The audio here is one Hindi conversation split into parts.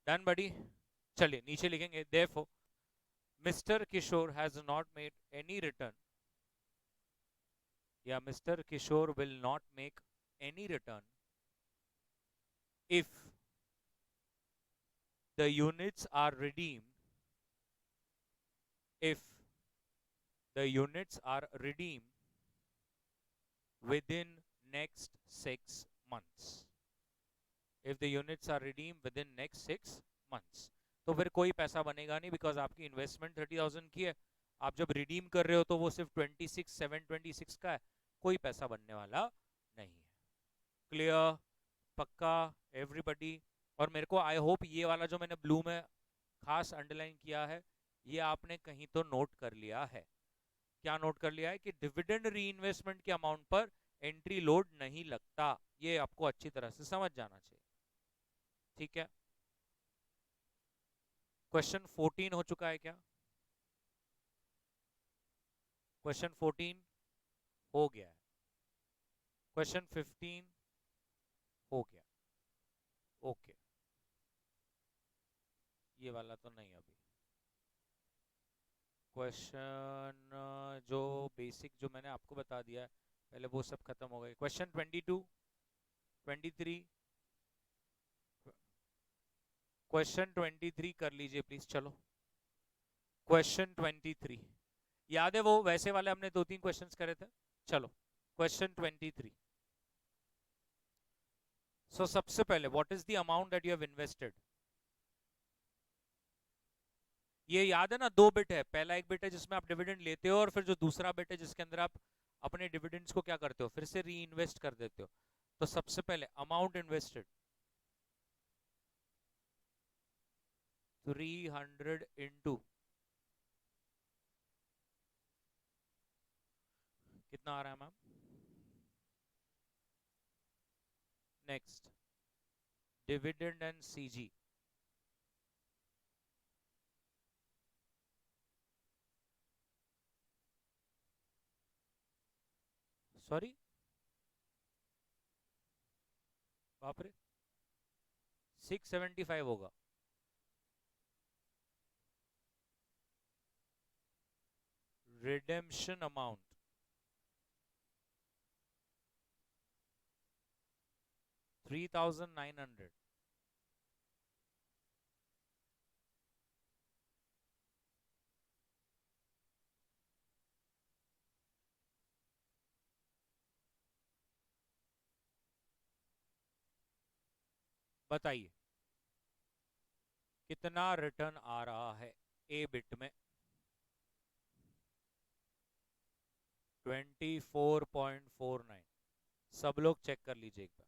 डन बडी। चलिए नीचे लिखेंगे therefore mister Kishore has not made any return, या mister Kishore will not make any return if the units are redeemed, if the units are redeemed within next 6 months, if the units are redeemed within next 6 months, तो फिर कोई पैसा बनेगा नहीं, बिकॉज आपकी इन्वेस्टमेंट 30,000 की है, आप जब रिडीम कर रहे हो तो वो सिर्फ 26,726 का है, कोई पैसा बनने वाला नहीं है। क्लियर? पक्का एवरीबडी? और मेरे को आई होप ये वाला जो मैंने ब्लू में खास अंडरलाइन किया है, ये आपने कहीं तो नोट कर लिया है। क्या नोट कर लिया है? कि डिविडेंड री इन्वेस्टमेंट के अमाउंट पर एंट्री लोड नहीं लगता, ये आपको अच्छी तरह से समझ जाना चाहिए। ठीक है, क्वेश्चन 14 हो चुका है क्या? क्वेश्चन 14 हो गया है, क्वेश्चन 15 हो गया। ओके, ये वाला तो नहीं अभी। क्वेश्चन जो बेसिक जो मैंने आपको बता दिया है पहले, वो सब खत्म हो गए। क्वेश्चन 22, 23, क्वेश्चन 23 कर लीजिए प्लीज। चलो क्वेश्चन 23 याद है, वो वैसे वाले हमने 2-3 क्वेश्चंस करे थे। चलो क्वेश्चन 23। सो सबसे पहले what is the amount that you have invested? ये याद है ना, 2 बिट है। पहला एक बिट है जिसमें आप डिविडेंड लेते हो, और फिर जो दूसरा बिट है जिसके अंदर आप अपने डिविडेंड्स को क्या करते हो, फिर से री इन्वेस्ट कर देते हो। तो सबसे पहले अमाउंट इन्वेस्टेड 300 इंटू कितना आ रहा है ma'am? Next dividend and CG, sorry बाप रे, 675 होगा। Redemption amount 3,900। बताइए कितना रिटर्न आ रहा है ए बिट में? 24.49। सब लोग चेक कर लीजिए एक बार।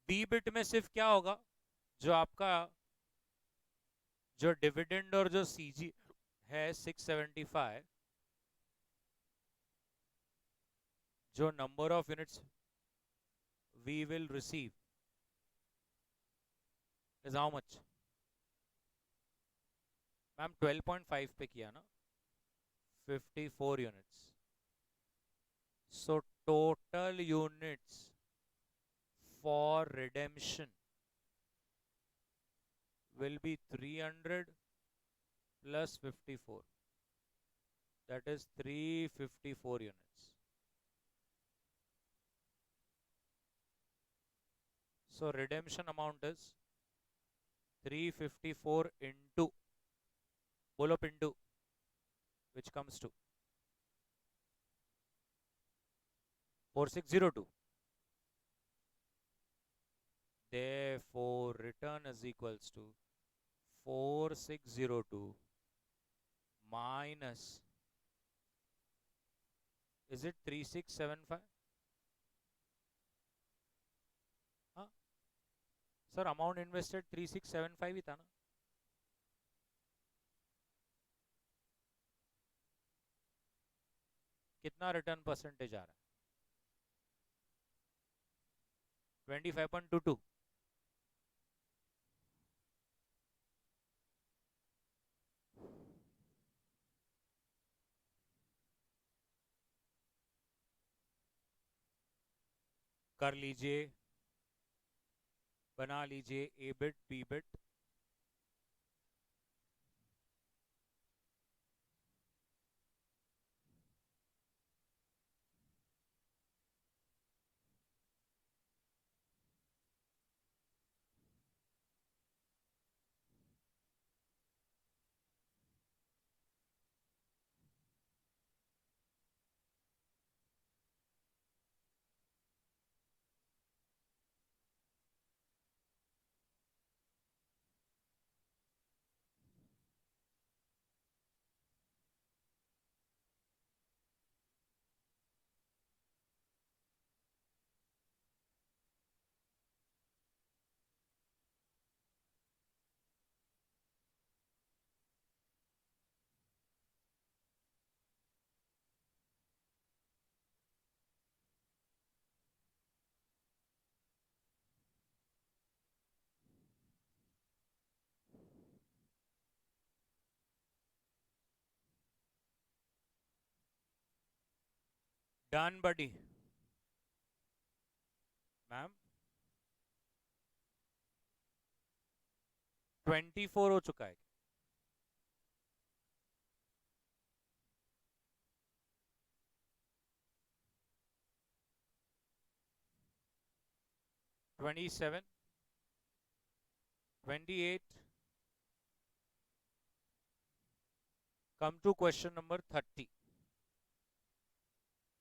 बी बिट में सिर्फ क्या होगा, जो आपका जो डिविडेंड और जो सीजी है 675, जो number of units we will receive is how much? Ma'am 12.5 पे किया ना, 54 units. So total units for redemption will be 300 plus 54, that is 354 units. So redemption amount is 354 into, bolo pindu, which comes to 4602. Therefore return is equals to 4602 minus, is it 3675? हाँ सर, अमाउंट इन्वेस्टेड 3675 ही था ना? कितना रिटर्न परसेंटेज आ रहा है? 25.22। कर लीजिए। बना लीजिए एबिट बीबिट। Done buddy. मैम 24 हो चुका है। 27, 28। Come to question number 30।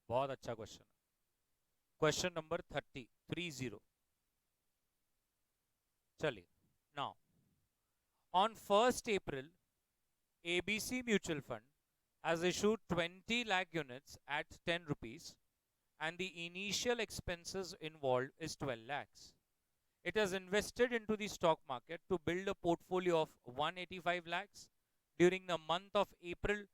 बहुत अच्छा क्वेश्चन है। Question number 30, 30। चलिए now, on 1 April, ABC Mutual Fund has issued 20 lakh units at 10 rupees, and the initial expenses involved is 12 lakhs. It has invested into the stock market to build a portfolio of 185 lakhs. During the month of April,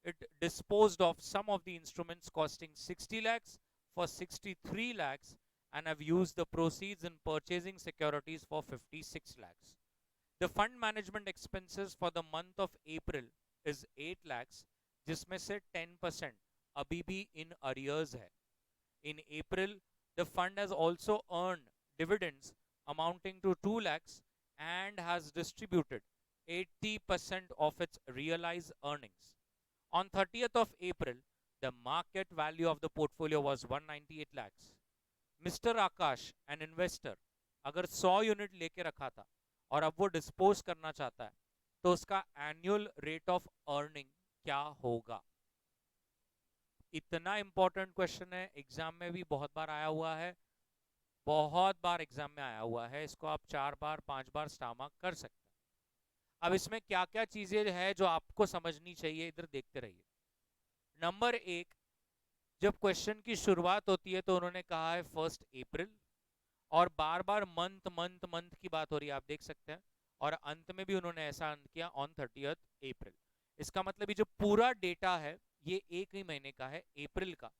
it disposed of some of the instruments costing 60 lakhs for 63 lakhs and have used the proceeds in purchasing securities for 56 lakhs. The fund management expenses for the month of April is 8 lakhs, जिसमें से 10% अभी भी in arrears है. In April, the fund has also earned dividends amounting to 2 lakhs and has distributed 80% of its realized earnings. On 30th of April, the market value of the portfolio was 198 lakhs. Mister Akash, an investor, अगर 100 यूनिट लेके रखा था और अब वो डिस्पोज करना चाहता है, तो उसका एनुअल रेट ऑफ अर्निंग क्या होगा? इतना इंपॉर्टेंट क्वेश्चन है, एग्जाम में भी बहुत बार आया हुआ है, बहुत बार एग्जाम में आया हुआ है। इसको आप 4 बार 5 बार स्टार मार्क कर सकते हैं। अब इसमें क्या क्या चीजें हैं जो आपको समझनी चाहिए, इधर देखते रहिए। नंबर 1, जब क्वेश्चन की शुरुआत होती है तो उन्होंने कहा है 1 April, और बार बार मंथ मंथ मंथ की बात हो रही है, आप देख सकते हैं। और अंत में भी उन्होंने ऐसा अंत किया ऑन 30th April। इसका मतलब ये जो पूरा डेटा है ये एक ही महीने का है, अप्रैल का।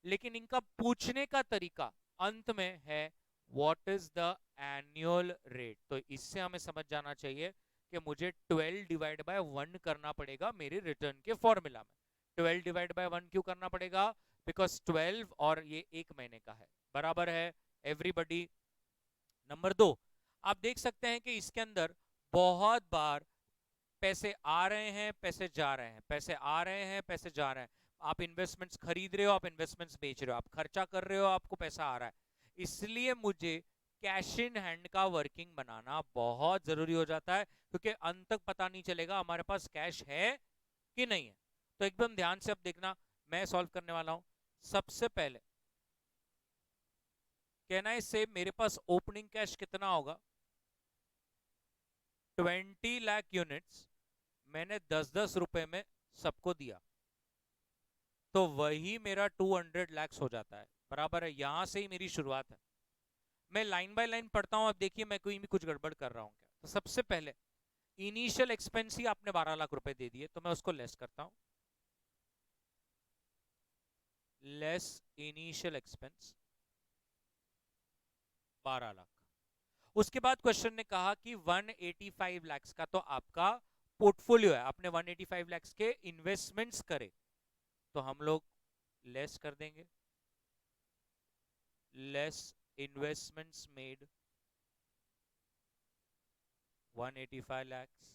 लेकिन इनका पूछने का तरीका अंत में है what is the annual rate. तो इससे हमें समझ जाना चाहिए कि मुझे 12 डिवाइड बाय 1 करना पड़ेगा मेरे रिटर्न के फॉर्मूला में। 12 डिवाइड बाय 1 क्यों करना पड़ेगा? बिकॉज 12 और ये एक महीने का है, बराबर है एवरीबडी। नंबर 2, आप देख सकते हैं कि इसके अंदर बहुत बार पैसे आ रहे हैं, पैसे जा रहे हैं, पैसे आ रहे हैं, पैसे जा रहे हैं। आप इन्वेस्टमेंट्स खरीद रहे हो, आप इन्वेस्टमेंट्स बेच रहे हो, आप खर्चा कर रहे हो, आपको पैसा आ रहा है। इसलिए मुझे कैश इन हैंड का वर्किंग बनाना बहुत जरूरी हो जाता है, क्योंकि अंत तक पता नहीं चलेगा हमारे पास कैश है कि नहीं है। तो एकदम ध्यान से अब देखना, मैं सॉल्व करने वाला हूं। सबसे पहले कहना है से मेरे पास ओपनिंग कैश कितना होगा? 20 लाख यूनिट्स मैंने 10-10 रुपए में सबको दिया, तो वही मेरा 200 लैक्स हो जाता है, बराबर है। यहां से ही मेरी शुरुआत है। मैं लाइन बाय लाइन पढ़ता हूं, अब देखिए मैं कोई भी कुछ गड़बड़ कर रहा हूं क्या। तो सबसे पहले इनिशियल एक्सपेंस ही आपने 12 लाख रुपए दे दिए, तो मैं उसको लेस करता हूं, लेस इनिशियल एक्सपेंस 12 लाख। उसके बाद क्वेश्चन ने कहा कि 185 लैक्स का तो आपका पोर्टफोलियो है, आपने 185 लैक्स के इन्वेस्टमेंट्स करे, तो हम लोग लेस कर देंगे, लेस इन्वेस्टमेंट्स मेड 185 lakhs।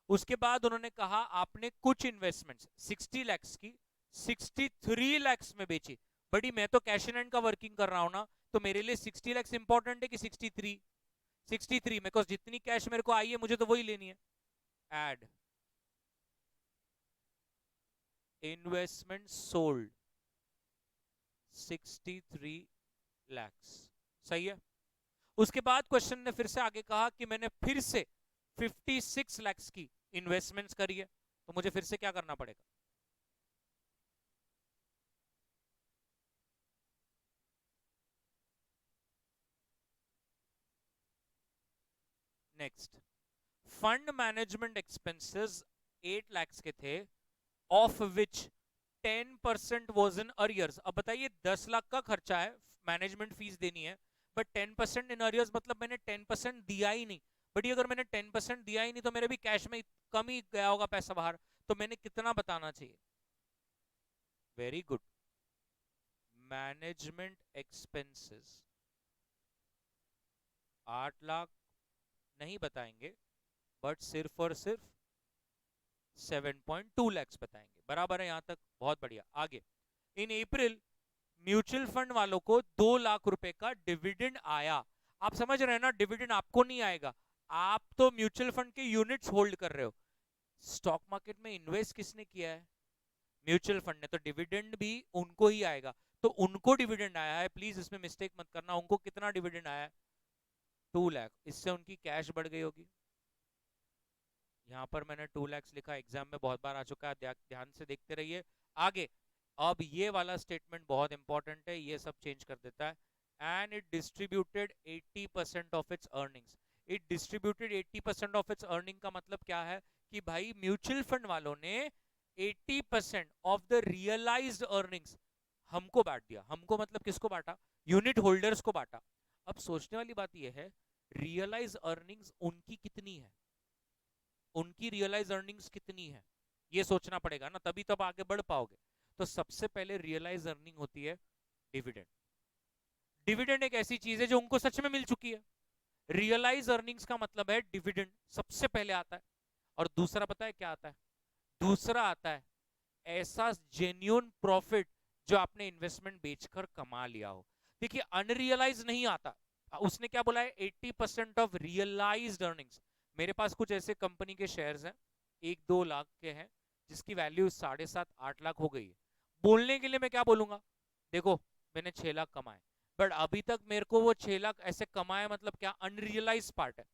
उसके बाद उन्होंने कहा आपने कुछ इन्वेस्टमेंट्स 60 lakhs की 63 lakhs में बेची। बड़ी मैं तो कैश इन हैंड का वर्किंग कर रहा हूं ना, तो मेरे लिए 60 lakhs इंपॉर्टेंट है कि 63? 63 में बिकॉज जितनी कैश मेरे को आई है मुझे तो वही लेनी है। Add investment sold 63 lakhs। सही है। उसके बाद क्वेश्चन ने फिर से आगे कहा कि मैंने फिर से 56 lakhs की इन्वेस्टमेंट्स करी है, तो मुझे फिर से क्या करना पड़ेगा? Next, fund management expenses 8 lakhs के थे, of which 10% was in arrears. अब बताइए 10 लाख का खर्चा है, मैनेजमेंट फीस देनी है, बट 10% इन अरियर्स मतलब मैंने 10% दिया ही नहीं। बट अगर मैंने 10% दिया ही नहीं तो मेरे भी कैश में कम ही गया होगा पैसा बाहर, तो मैंने कितना बताना चाहिए? Very good. Management expenses 8 lakh नहीं बताएंगे, बट सिर्फ और सिर्फ 7.2 lakhs बताएंगे। बराबर है यहां तक? बहुत बढ़िया। आगे, इन अप्रैल म्यूचुअल फंड वालों को 2 लाख रुपए का डिविडेंड आया। आप समझ रहे हैं ना, डिविडेंड आपको नहीं आएगा, आप तो म्यूचुअल फंड के यूनिट्स होल्ड कर रहे हो। स्टॉक मार्केट में इन्वेस्ट किसने किया है? म्यूचुअल फंड ने, तो डिविडेंड भी उनको ही आएगा। तो उनको डिविडेंड आया है, प्लीज इसमें मिस्टेक मत करना। उनको कितना डिविडेंड आया है? 2 लाख। इससे उनकी कैश बढ़ गई होगी। यहां पर मैंने 2 lakhs लिखा, एग्जाम में बहुत बार आ चुका है, ध्यान से देखते रहिए। आगे, अब ये वाला स्टेटमेंट बहुत इंपॉर्टेंट है, ये सब चेंज कर देता है। And it distributed 80% of its earnings. It distributed 80% of its earning का मतलब क्या है? कि भाई म्यूचुअल फंड वालों ने 80% ऑफ द रियलाइज्ड अर्निंग्स हमको बांट दिया। हमको मतलब किसको बांटा? यूनिट होल्डर्स को बांटा। अब सोचने वाली बात यह है, रियलाइज अर्निंग्स उनकी कितनी है? उनकी रियलाइज अर्निंग्स कितनी है, ये सोचना पड़ेगा ना, तभी तब आगे बढ़ पाओगे। तो सबसे पहले रियलाइज अर्निंग होती है डिविडेंड। डिविडेंड एक ऐसी चीज है जो उनको सच में मिल चुकी है। रियलाइज अर्निंग्स का मतलब है डिविडेंड सबसे पहले आता है। और दूसरा पता है क्या आता है? दूसरा आता है ऐसा जेन्युइन प्रॉफिट जो आपने इन्वेस्टमेंट बेचकर कमा लिया हो। देखिए अनरियलाइज नहीं आता। उसने क्या बोला है? 80% ऑफ रियलाइज्ड अर्निंग्स। मेरे पास कुछ ऐसे कंपनी के शेयर्स हैं 1-2 लाख के हैं, जिसकी वैल्यू 7.5-8 लाख हो गई है। बोलने के लिए मैं क्या बोलूंगा? देखो मैंने 6 लाख कमाए, बट अभी तक मेरे को वो 6 लाख ऐसे कमाए मतलब क्या? अनरियलाइज पार्ट है।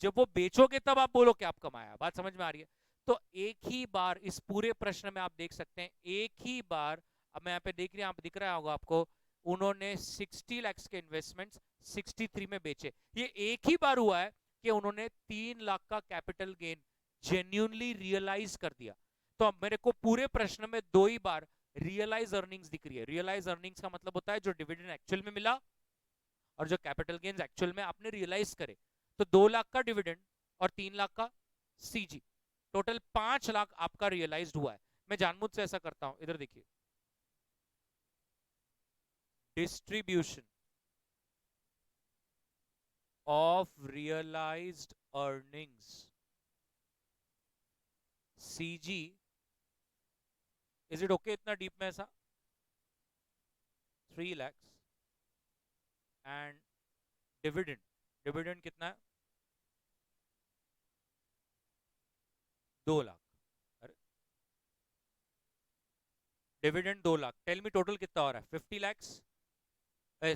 जब वो बेचोगे तब आप बोलो कि आप कमाया। बात समझ में आ रही है? तो एक ही बार इस पूरे प्रश्न में आप देख सकते हैं, एक ही बार, अब मैं यहाँ पे देख रही हूँ, आप दिख रहा होगा आपको, उन्होंने 60 lakhs के इन्वेस्टमेंट्स 63 में बेचे। ये एक ही बार हुआ है कि उन्होंने 3 लाख का कैपिटल गेन जेन्यूनली रियलाइज कर दिया। तो अब मेरे को पूरे प्रश्न में 2 ही बार रियलाइज अर्निंग्स दिख रही है। रियलाइज अर्निंग्स का मतलब होता है जो डिविडेंड एक्चुअल में मिला और जो कैपिटल गेन्स एक्चुअल में आपने रियलाइज करे। तो 2 लाख का डिविडेंड और 3 लाख का सीजी, टोटल 5 लाख आपका रियलाइज्ड हुआ है। मैं जानबूझ से ऐसा करता हूं, इधर देखिए, distribution of realised earnings CG. Is it okay इतना डीप में ऐसा? 3 lakhs एंड डिविडेंड, डिविडेंड कितना है? 2 लाख। अरे dividend 2 lakh, tell me total कितना हो रहा है? 50 lakhs,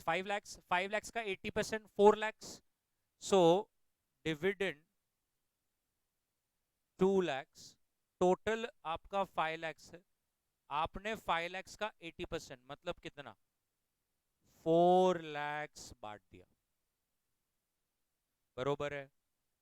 5 lakhs, 5 lakhs का 80% 4 lakhs। So dividend 2 lakhs, total आपका 5 lakhs है। आपने 5 lakhs का 80% मतलब कितना? 4 lakhs बांट दिया। बरोबर है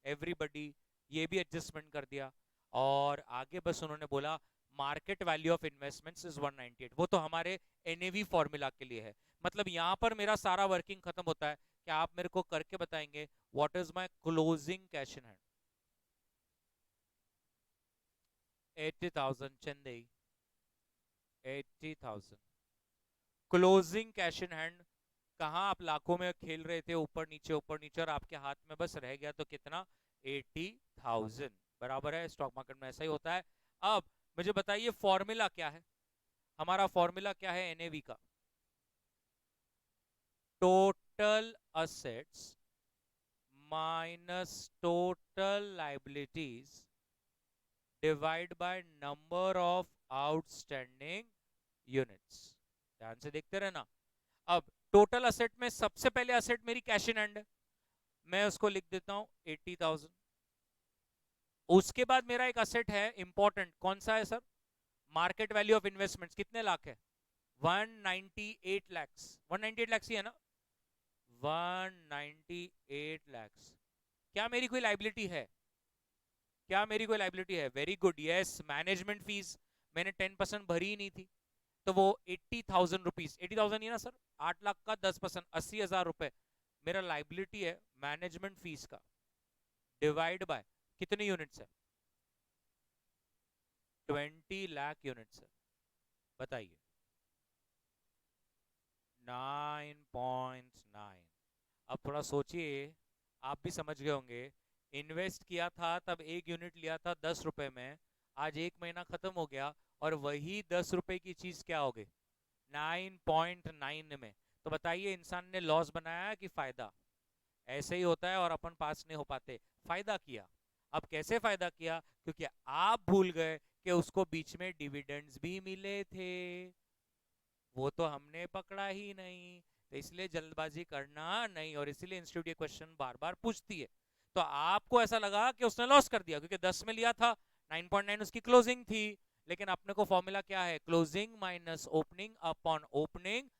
एवरीबडी? ये भी एडजस्टमेंट कर दिया। और आगे बस उन्होंने बोला market value of investments is 198। वो तो हमारे एनएवी फॉर्मूला के लिए है। मतलब यहां पर मेरा सारा वर्किंग खत्म होता है। क्या आप मेरे को करके बताएंगे what is my closing cash in hand? 80,000 Chennai, 80,000 closing cash in hand. कहाँ आप लाखों में खेल रहे थे, ऊपर नीचे ऊपर नीचे, और आपके हाथ में बस रह गया तो कितना? 80,000 बराबर है, स्टॉक मार्केट में ऐसा ही होता है। अब मुझे बताइए फॉर्मूला क्या है, हमारा फॉर्मूला क्या है एनएवी का? Total assets minus total liabilities divide by number of outstanding units. ध्यान से देखते रहना। अब टोटल असेट में सबसे पहले असेट मेरी कैश इन हैंड है, मैं उसको लिख देता हूं 80,000। उसके बाद मेरा एक असेट है इंपॉर्टेंट, कौन सा है sir? Market value of investments कितने लाख है? 198 लैक्स, 198 लैक्स ही है ना? 198 लैक्स। क्या मेरी कोई लाइबिलिटी है? क्या मेरी कोई लाइबिलिटी है? Very good, yes, management fees मैंने 10% भरी ही नहीं थी, तो वो 80,000 रुपीज, 80,000 ही ना सर, 8 लाख का 10%, 80,000 रुपए मेरा लाइबिलिटी है मैनेजमेंट फीस का, डिवाइड बाय कितने यूनिट्स है? 20 लाख यूनिट्स है। बताइए 9.9। अब थोड़ा सोचिए, आप भी समझ गए होंगे, इन्वेस्ट किया था तब एक यूनिट लिया था 10 रुपए में, आज एक महीना खत्म हो गया और वही 10 रुपए की चीज क्या हो गई? 9.9 में। तो बताइए इंसान ने लॉस बनाया कि फायदा? ऐसे ही होता है और अपन पास नहीं हो पाते। फायदा किया। अब कैसे फायदा किया? क्योंकि आप भूल गए कि उसको बीच में डिविडेंड्स भी मिले थे, वो तो हमने पकड़ा ही नहीं, तो इसलिए जल्दबाजी करना नहीं, और इसीलिए इंस्टीट्यूट ये क्वेश्चन बार बार पूछती है। तो आपको ऐसा लगा कि उसने लॉस कर दिया क्योंकि 10 में लिया था, 9.9 उसकी क्लोजिंग थी, लेकिन अपने को फॉर्मूला क्या है? Closing minus opening upon opening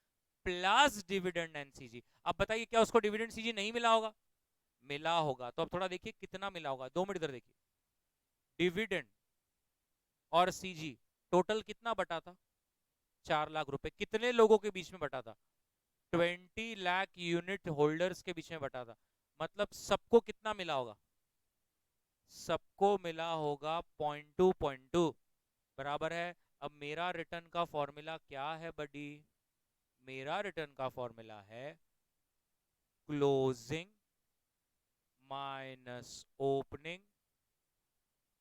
plus dividend and CG. अब बताइए क्या उसको डिविडेंड सीजी नहीं मिला होगा? मिला होगा। तो अब थोड़ा देखिए कितना मिला होगा, 2 मिनट इधर देखिए। डिविडेंड और सीजी टोटल कितना बटा था? 4 लाख रुपए। कितने लोगों के बीच में बटा था? 20 लाख यूनिट होल्डर्स के बीच में बटा था। मतलब सबको कितना मिला होगा? सबको मिला होगा 0.2 बराबर है। अब मेरा रिटर्न का फॉर्मूला क्या है बडी? मेरा रिटर्न का फॉर्मूला है closing minus opening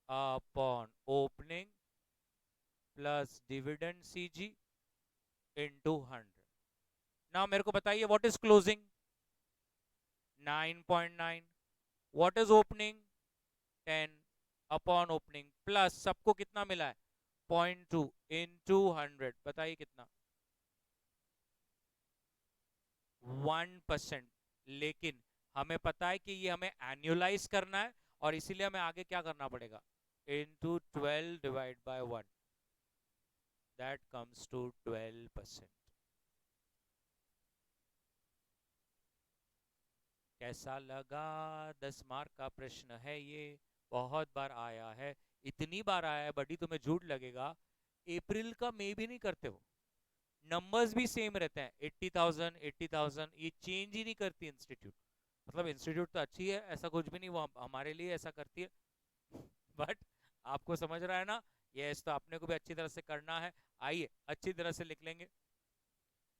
upon opening plus dividend CG into 100। ना मेरे को बताइए what is closing? 9.9। What is opening? 10 upon opening plus सबको कितना मिला है? 0.2 इंटू 100। बताइए कितना? 1%। लेकिन हमें पता है कि ये हमें एनुअलाइज करना है, और इसीलिए हमें आगे क्या करना पड़ेगा? Into 12 divide by 1, that comes to 12%। कैसा लगा? 10 मार्क का प्रश्न है ये, बहुत बार आया है। इतनी बार आया है बड़ी तुम्हें झूठ लगेगा, अप्रैल का मई भी नहीं करते हो, नंबर्स भी सेम रहते हैं, 80,000 80,000, ये चेंज ही नहीं करती इंस्टीट्यूट। मतलब इंस्टीट्यूट तो अच्छी है, ऐसा कुछ भी नहीं, वो हमारे लिए ऐसा करती है, बट आपको समझ रहा है ना? यस, तो अपने को भी अच्छी तरह से करना है। आइए अच्छी तरह से लिख लेंगे।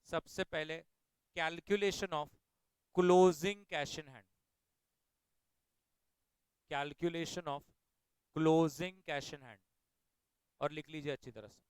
सबसे पहले calculation of closing cash in hand, calculation of closing cash in hand, और लिख लीजिए अच्छी तरह से।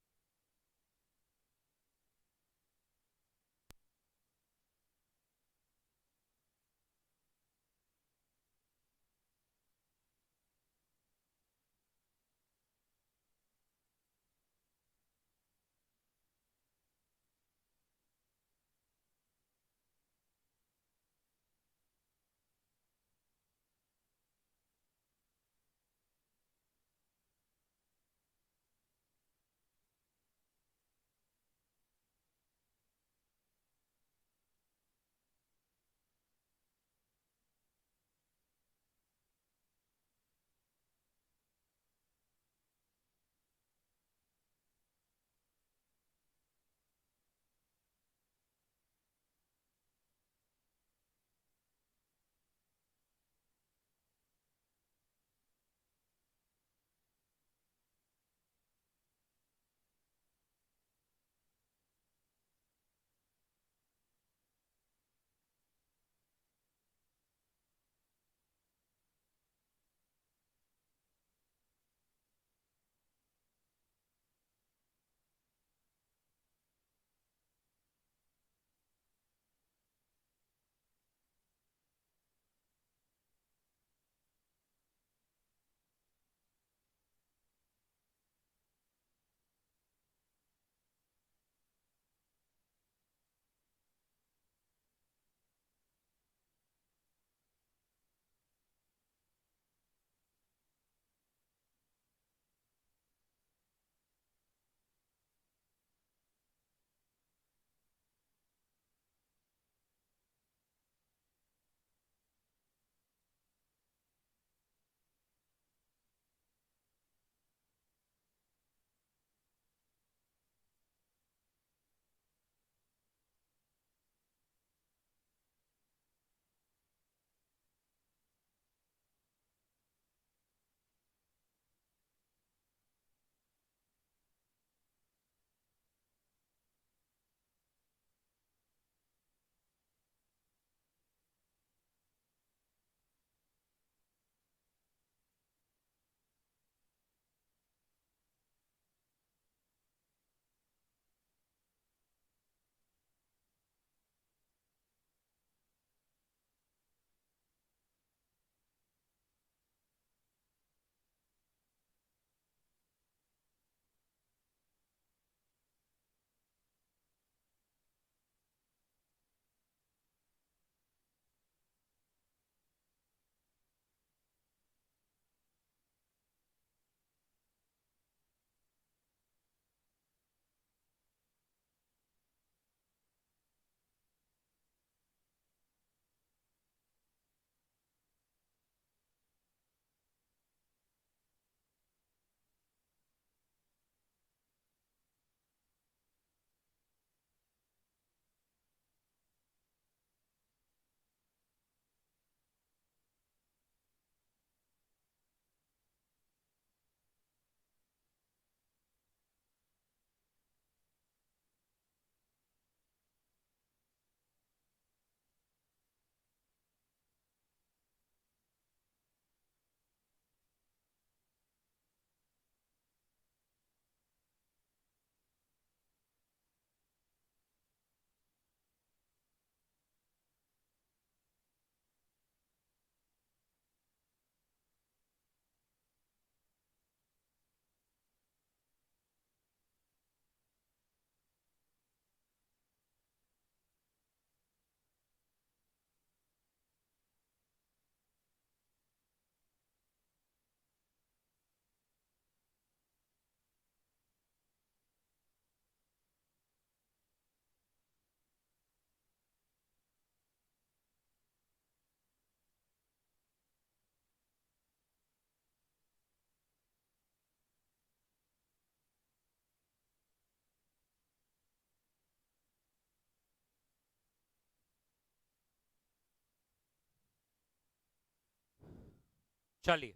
चलिए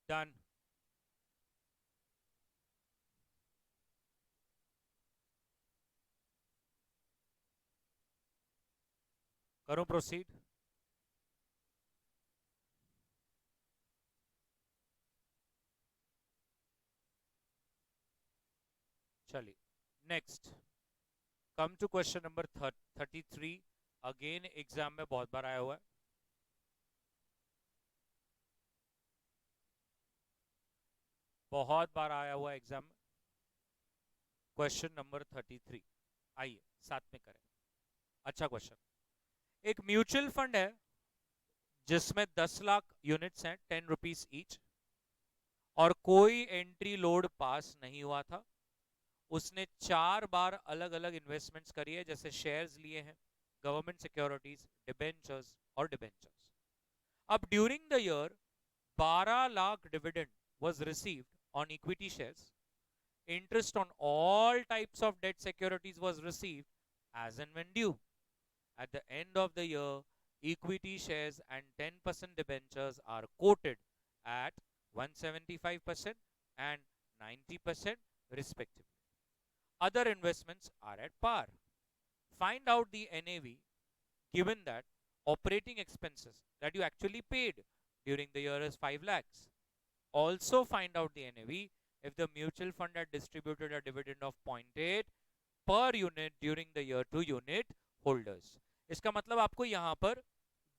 डन। करूं प्रोसीड? चलिए next, come to question number 33। Again exam में बहुत बार आया हुआ है, बहुत बार आया हुआ एग्जाम में। क्वेश्चन नंबर 33, आइए साथ में करें। अच्छा क्वेश्चन। एक म्यूचुअल फंड है जिसमें 10 लाख यूनिट्स हैं, 10 रुपीज ईच, और कोई एंट्री लोड पास नहीं हुआ था। उसने 4 बार अलग अलग इन्वेस्टमेंट्स करी है, जैसे शेयर्स लिए हैं, गवर्नमेंट सिक्योरिटीज, डिबेंचर्स और डिबेंचर्स। अब during the year 12 lakh dividend was received on equity shares. Interest on all types of debt securities was received as and when due. At the end of the year, equity shares and 10% debentures are quoted at 175% and 90% respectively. Other investments are at par. Find out the NAV given that operating expenses that you actually paid during the year is 5 lakhs. Also find out the NAV if the mutual fund had distributed a dividend of 0.8 per unit during the year to unit holders. इसका मतलब आपको यहां पर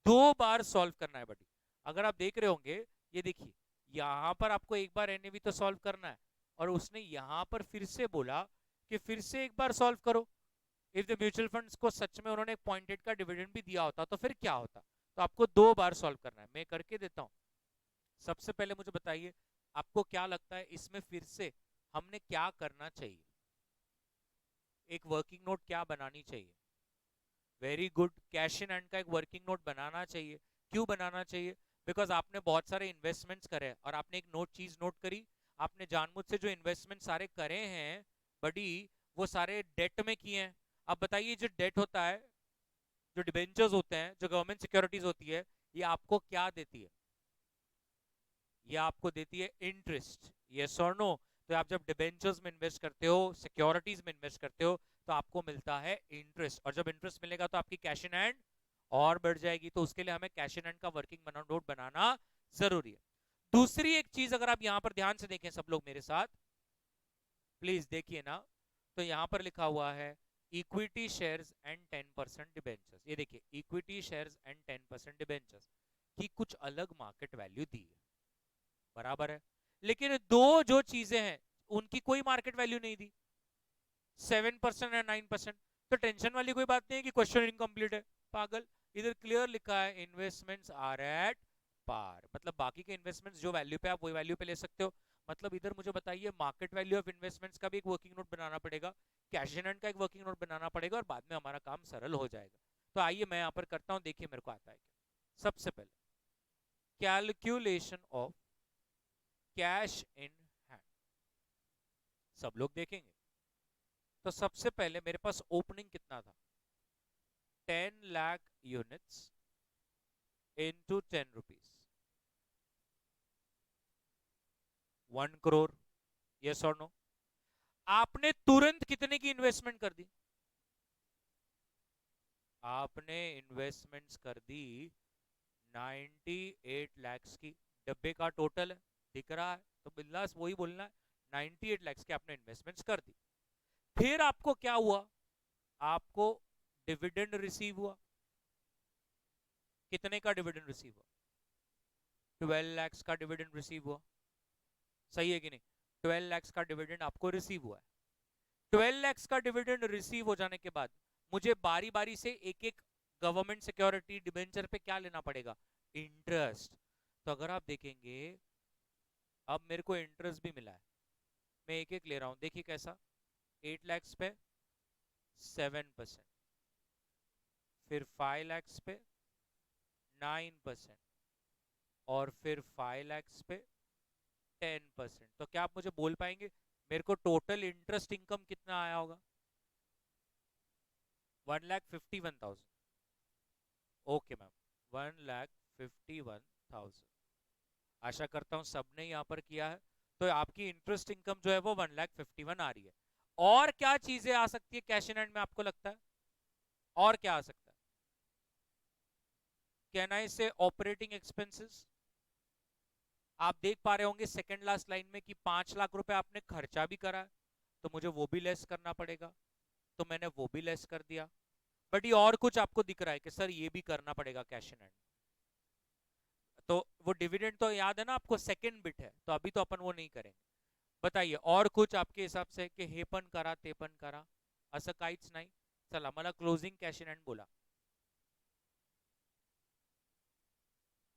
2 बार सॉल्व करना है बटी। अगर आप देख रहे होंगे, ये देखिए, यहां पर आपको एक बार एनएवी तो सॉल्व करना है, और उसने यहां पर फिर से बोला कि फिर से एक बार सॉल्व करो। इफ द म्यूचुअल फंड्स को सच में उन्होंने 0.8 का डिविडेंड भी दिया होता तो फिर क्या होता। तो आपको 2 बार सॉल्व करना है, मैं करके देता हूं। सबसे पहले मुझे बताइए, आपको क्या लगता है इसमें फिर से हमने क्या करना चाहिए? एक वर्किंग नोट क्या बनानी चाहिए? Very good, cash in hand का एक वर्किंग नोट बनाना चाहिए। क्यों बनाना चाहिए? बिकॉज आपने बहुत सारे इन्वेस्टमेंट्स करे और आपने एक चीज नोट करी, आपने जानबूझ से जो इन्वेस्टमेंट सारे करे हैं बड़ी, वो सारे डेट में किए हैं। अब बताइए, जो डेट होता है, जो डिबेंचर्स होते हैं, जो गवर्नमेंट सिक्योरिटीज होती है, ये आपको क्या देती है? ये आपको देती है इंटरेस्ट, यस और नो? तो आप जब डिबेंचर्स में इन्वेस्ट करते हो, सिक्योरिटीज में इन्वेस्ट करते हो, तो आपको मिलता है इंटरेस्ट, और जब इंटरेस्ट मिलेगा तो आपकी कैश इन हैंड और बढ़ जाएगी। तो उसके लिए हमें कैश इन हैंड का वर्किंग नोट बनाना जरूरी है। दूसरी एक चीज अगर आप यहां पर ध्यान से देखें, सब लोग मेरे साथ प्लीज देखिए ना, तो यहां पर लिखा हुआ है इक्विटी शेयर्स एंड 10% डिबेंचर्स। ये देखिए, इक्विटी शेयर्स एंड 10% डिबेंचर्स की कुछ अलग मार्केट वैल्यू दी है, बराबर है। लेकिन दो जो चीजें हैं उनकी कोई मार्केट वैल्यू नहीं दी, 7% और 9%। तो टेंशन वाली कोई बात नहीं है कि क्वेश्चन इनकम्प्लीट है, पागल। इधर क्लियर लिखा है इन्वेस्टमेंट्स आर एट पार, मतलब बाकी के इन्वेस्टमेंट्स जो वैल्यू पे आप वही वैल्यू पे ले सकते हो। मतलब इधर मुझे बताइए, मार्केट वैल्यू ऑफ इन्वेस्टमेंट्स का भी एक वर्किंग नोट बनाना पड़ेगा, कैश इन हैंड का एक वर्किंग नोट बनाना पड़ेगा, और बाद में हमारा काम सरल हो जाएगा। तो आइए मैं यहाँ पर करता हूँ, देखिए मेरे को आता है क्या। सबसे पहले calculation of cash in hand, सब लोग देखेंगे। तो सबसे पहले मेरे पास ओपनिंग कितना था? 10 lakh units into 10 rupees, 1 crore, yes और नो? आपने तुरंत कितने की इन्वेस्टमेंट कर दी? आपने इन्वेस्टमेंट्स कर दी 98 lakhs की। डब्बे का टोटल है, दिख रहा है, तो बिल्लास वही बोलना है। 98 lakhs की आपने इन्वेस्टमेंट्स कर दी। फिर आपको क्या हुआ? आपको डिविडेंड रिसीव हुआ। कितने का डिविडेंड रिसीव हुआ? 12 lakhs का डिविडेंड रिसीव हुआ, सही है कि नहीं? 12 lakhs का डिविडेंड आपको रिसीव हुआ है। 12 lakhs का डिविडेंड रिसीव हो जाने के बाद मुझे बारी बारी से एक एक गवर्नमेंट सिक्योरिटी डिबेंचर पे क्या लेना पड़ेगा? इंटरेस्ट। तो अगर आप देखेंगे, अब मेरे को इंटरेस्ट भी मिला है, मैं एक एक ले रहा हूं, देखिए कैसा। 8 lakhs पे 7%, फिर 5 lakhs पे 9%, और फिर 5 lakhs पे 10%। तो क्या आप मुझे बोल पाएंगे मेरे को टोटल इंटरेस्ट इनकम कितना आया होगा? 1,51,000। Okay ma'am, 1,51,000। आशा करता हूं सबने यहाँ पर किया है। तो आपकी इंटरेस्ट इनकम जो है वो 1,51,000 आ रही है। और क्या चीजें आ सकती है कैश इन हैंड में आपको लगता है? और क्या आ सकता है? कैन आई से ऑपरेटिंग एक्सपेंसेस? आप देख पा रहे होंगे सेकंड लास्ट लाइन में कि 5 लाख रुपए आपने खर्चा भी करा है, तो मुझे वो भी लेस करना पड़ेगा, तो मैंने वो भी लेस कर दिया। बट ये और कुछ आपको दिख रहा है कि सर ये भी करना पड़ेगा कैश इन हैंड, तो वो डिविडेंड तो याद है ना आपको, सेकंड बिट है, तो अभी तो अपन वो नहीं करेंगे। बताइए और कुछ आपके हिसाब से कि हेपन करा तेपन करा, असं काहीच नाही? चला मला क्लोजिंग कॅश इन हँड बोला.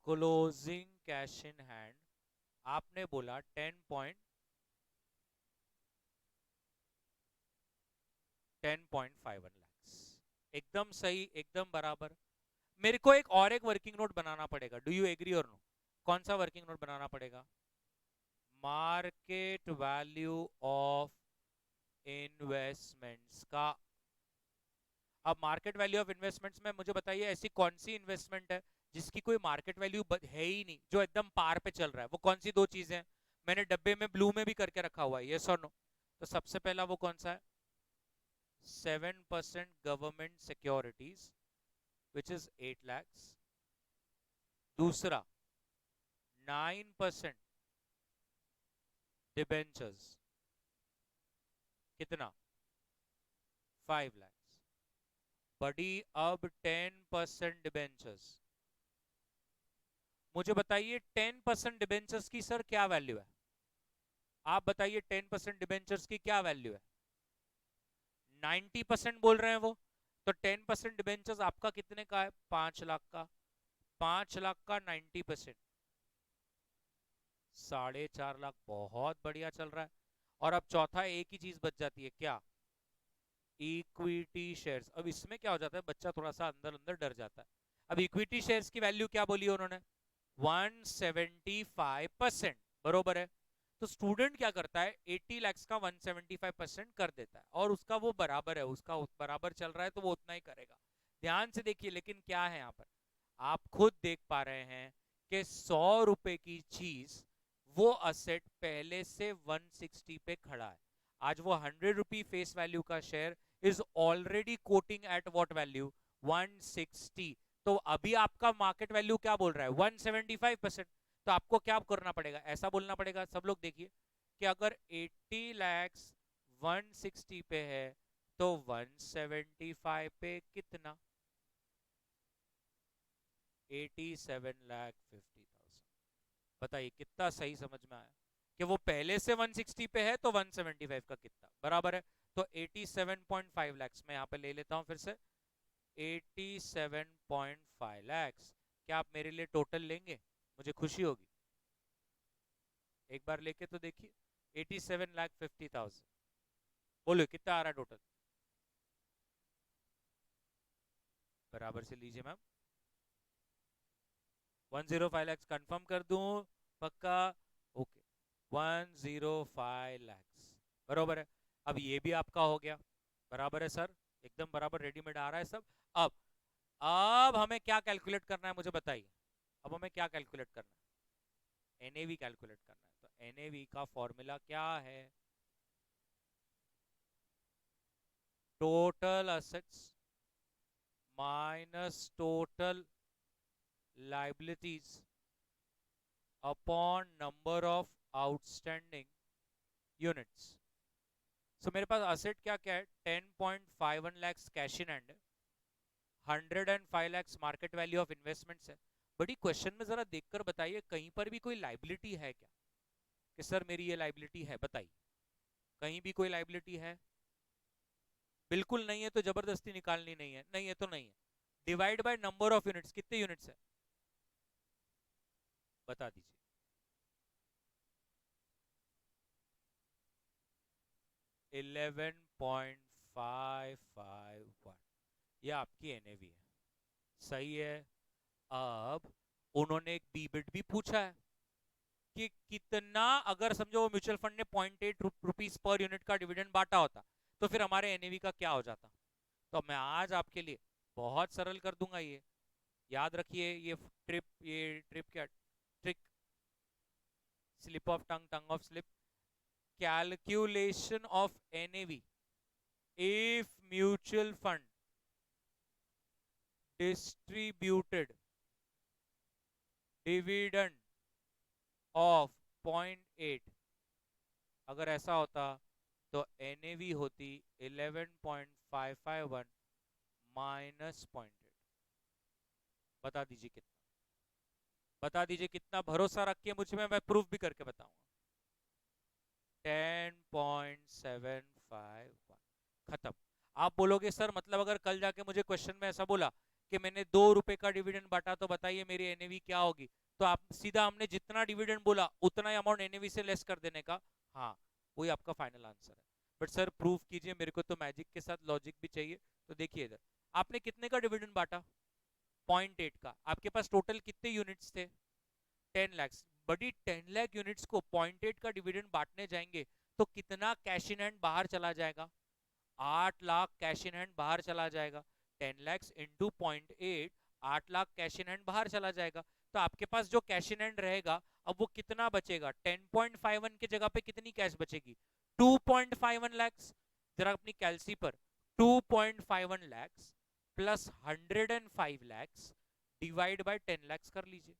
क्लोजिंग कैश इन हैंड आपने बोला 10.51 lakhs। एकदम सही, एकदम बराबर। मेरे को एक वर्किंग नोट बनाना पड़ेगा, डू यू एग्री और नो? कौन सा वर्किंग नोट बनाना पड़ेगा? मार्केट वैल्यू ऑफ इन्वेस्टमेंट्स का। अब मार्केट वैल्यू ऑफ इन्वेस्टमेंट्स में मुझे बताइए ऐसी कौन सी इन्वेस्टमेंट है जिसकी कोई मार्केट वैल्यू है ही नहीं, जो एकदम पार पे चल रहा है? वो कौन सी दो चीजें हैं? मैंने डब्बे में ब्लू में भी करके रखा हुआ है, यस और नो? तो सबसे पहला वो कौन सा है? 7% government securities which is 8 lakhs। दूसरा 9% डिबेंचर्स, कितना? 5 lakhs। बड़ी अब 10% डिबेंचर्स, मुझे बताइए 10% डिबेंचर्स की सर क्या वैल्यू है? आप बताइए 10% डिबेंचर्स की क्या वैल्यू है? 90% बोल रहे हैं वो, तो 10% डिबेंचर्स आपका कितने का है? 5 लाख का। 5 लाख का 90%, 4.5 लाख। बहुत बढ़िया चल रहा है। और अब चौथा एक ही चीज बच जाती है, क्या? Equity shares. अब इसमें क्या हो जाता है, बच्चा थोड़ा सा अंदर अंदर डर जाता है। अब इक्विटी शेयर्स की वैल्यू क्या बोली उन्होंने? 175%, बरोबर है। तो स्टूडेंट क्या करता है, 80 lakhs का 175% कर देता है, और उसका वो बराबर है, उसका बराबर चल रहा है तो वो उतना ही करेगा। ध्यान से देखिए, लेकिन क्या है यहाँ पर, आप खुद देख पा रहे हैं कि 100 रुपए की चीज, वो असेट पहले से 160 पे खड़ा है। आज वो 100 रुपी फेस वैल्यू का share is already coating at what value? 160। तो अभी आपका मार्केट वैल्यू क्या बोल रहा है? 175%। तो आपको क्या करना पड़ेगा, ऐसा बोलना पड़ेगा, सब लोग देखिए, कि अगर 80 lakhs 160 पे है तो 175 पे कितना? 87,50,000। बताइए कितना सही समझ में आया कि वो पहले से 160 पे है तो 175 का कितना बराबर है? तो 87.5 lakhs मैं यहाँ पे ले लेता हूँ फिर से, 87.5 lakhs। क्या आप मेरे लिए टोटल लेंगे? मुझे खुशी होगी। एक बार लेके तो देखिए, 87,50,000। बोलो कितना आ रहा है टोटल? बराबर से लीजिए मैम। 105 lakhs कंफर्म कर दूं? पक्का? ओके, 105 lakhs बराबर है। अब ये भी आपका हो गया, बराबर है सर, एकदम बराबर, रेडीमेड आ रहा है सब। अब अब हमें क्या कैलकुलेट करना है मुझे बताइए? अब हमें क्या कैलकुलेट करना है? एनएवी कैलकुलेट करना है। तो एनएवी का फॉर्मूला क्या है? Total assets minus total liabilities upon number of outstanding units. So मेरे पास असेट क्या क्या है? 10.51 lakhs कैश इन हैंड है, 105 lakhs market value of investments है। बड़ी क्वेश्चन में जरा देखकर बताइए, कहीं पर भी कोई लाइबिलिटी है क्या कि सर मेरी ये लाइबिलिटी है? बताइए, कहीं भी कोई लाइबिलिटी है? बिल्कुल नहीं है, तो जबरदस्ती निकालनी नहीं है, नहीं है तो नहीं है। Divide by number of units, कितने यूनिट्स है बता दीजिए? 11.551, ये आपकी एनएवी है, सही है। अब उन्होंने एक बी बिट भी पूछा है कि कितना, अगर समझो वो म्यूचुअल फंड ने 0.8 रुपीज पर यूनिट का डिविडेंड बांटा होता, तो फिर हमारे एनएवी का क्या हो जाता? तो मैं आज आपके लिए बहुत सरल कर दूंगा ये। याद रखिए, ये ट्रिप क्या trick, slip of tongue, tongue of slip, calculation of NAV if mutual fund distributed dividend of 0.8, अगर ऐसा होता तो एनएवी होती 11.551 माइनस 0.8। बता दीजिए कितना, बता दीजिए कितना, भरोसा रखिए मुझ में, मैं प्रूफ भी करके बताऊंगा। 10.751। खत्म। आप बोलोगे सर मतलब अगर कल जाके मुझे क्वेश्चन में ऐसा बोला कि मैंने 2 रुपए का डिविडेंड बांटा तो बताइए मेरी एनएवी क्या होगी, तो आप सीधा हमने जितना डिविडेंड बोला उतना ही अमाउंट एनएवी से लेस कर देने का। हाँ, वही आपका फाइनल आंसर है। बट सर प्रूफ कीजिए, मेरे को तो मैजिक के साथ लॉजिक भी चाहिए। तो देखिए इधर, आपने कितने का डिविडेंड बांटा? 0.8 का। आपके पास टोटल कितने यूनिट्स थे? 10 लाख। बड़ी 10 लाख यूनिट्स को 0.8 का डिविडेंड बांटने जाएंगे तो कितना कैश इन हैंड बाहर चला जाएगा? 8 लाख कैश इन हैंड बाहर चला जाएगा। 10 lakhs into 0.8, 8 lakh cash in hand बाहर चला जाएगा। तो आपके पास जो कैश इन हैंड रहेगा अब वो कितना बचेगा? 10.51 की जगह पे कितनी कैश बचेगी? 2.51 lakhs। जरा अपनी कैलसी पर 2.51 lakhs plus 105 lakhs divide by 10 lakhs कर लीजिए।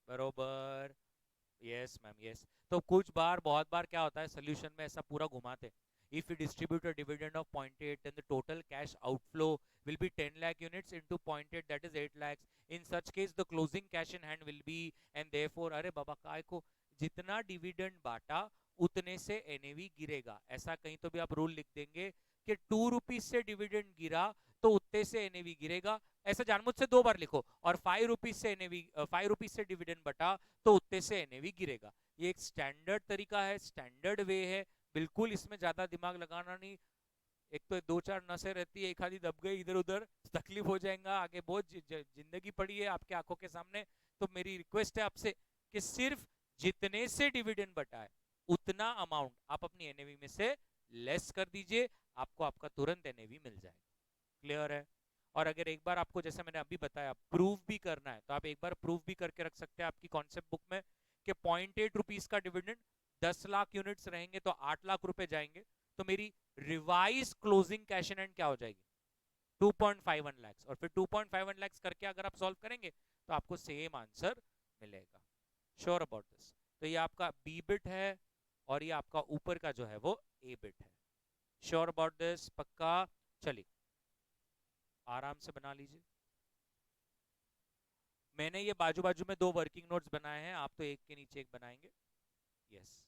बरोबर। Yes ma'am, yes. तो कुछ बार, बहुत बार क्या होता है सोल्यूशन में ऐसा पूरा घुमाते, if we distribute a dividend of 0.8 then the total cash outflow will be 10 lakh units into 0.8 that is 8 lakhs, in such case the closing cash in hand will be, and therefore अरे बाबा काय को, जितना डिविडेंड बांटा उतने से एनएवी गिरेगा। ऐसा कहीं तो भी आप रूल लिख देंगे कि 2 रुपीज से डिविडेंड गिरा तो उतने से एनएवी गिरेगा, ऐसा जानबूझ से 2 बार लिखो। और 5 रुपीज से एनएवी, 5 रुपीज से डिविडेंड बटा तो उतने से एनएवी गिरेगा। ये एक स्टैंडर्ड तरीका है, स्टैंडर्ड वे है, बिल्कुल इसमें ज्यादा दिमाग लगाना नहीं। एक तो 2-4 नसें रहती है, एक आधी दब गई इधर उधर, तकलीफ हो जाएगा आगे, बहुत जिंदगी पड़ी है आपके आंखों के सामने। तो मेरी रिक्वेस्ट है आपसे कि सिर्फ जितने से डिविडेंड बटा है उतना अमाउंट आप अपनी एनएवी में से लेस कर दीजिए, आपको आपका तुरंत एनएवी मिल जाएगा। क्लियर है? और अगर एक बार आपको, जैसे मैंने अभी बताया, प्रूफ भी करना है तो आप एक बार प्रूफ भी करके रख सकते हैं आपकी कॉन्सेप्ट बुक में कि 0.8 रुपीज का डिविडेंड, 10 लाख यूनिट्स रहेंगे तो 8 लाख रुपए जाएंगे, तो मेरी revise closing cash in hand क्या हो जाएगी? 2.51 lakhs। और फिर 2.51 lakhs करके अगर आप सॉल्व करेंगे तो आपको सेम आंसर मिलेगा। Sure about this? तो ये आपका बी बिट है और ये आपका ऊपर का जो है वो ए बिट है। Sure about this? पक्का? चलिए आराम से बना लीजिए। मैंने ये बाजू बाजू में 2 वर्किंग नोट्स बनाए हैं, आप तो एक के नीचे एक बनाएंगे। यस।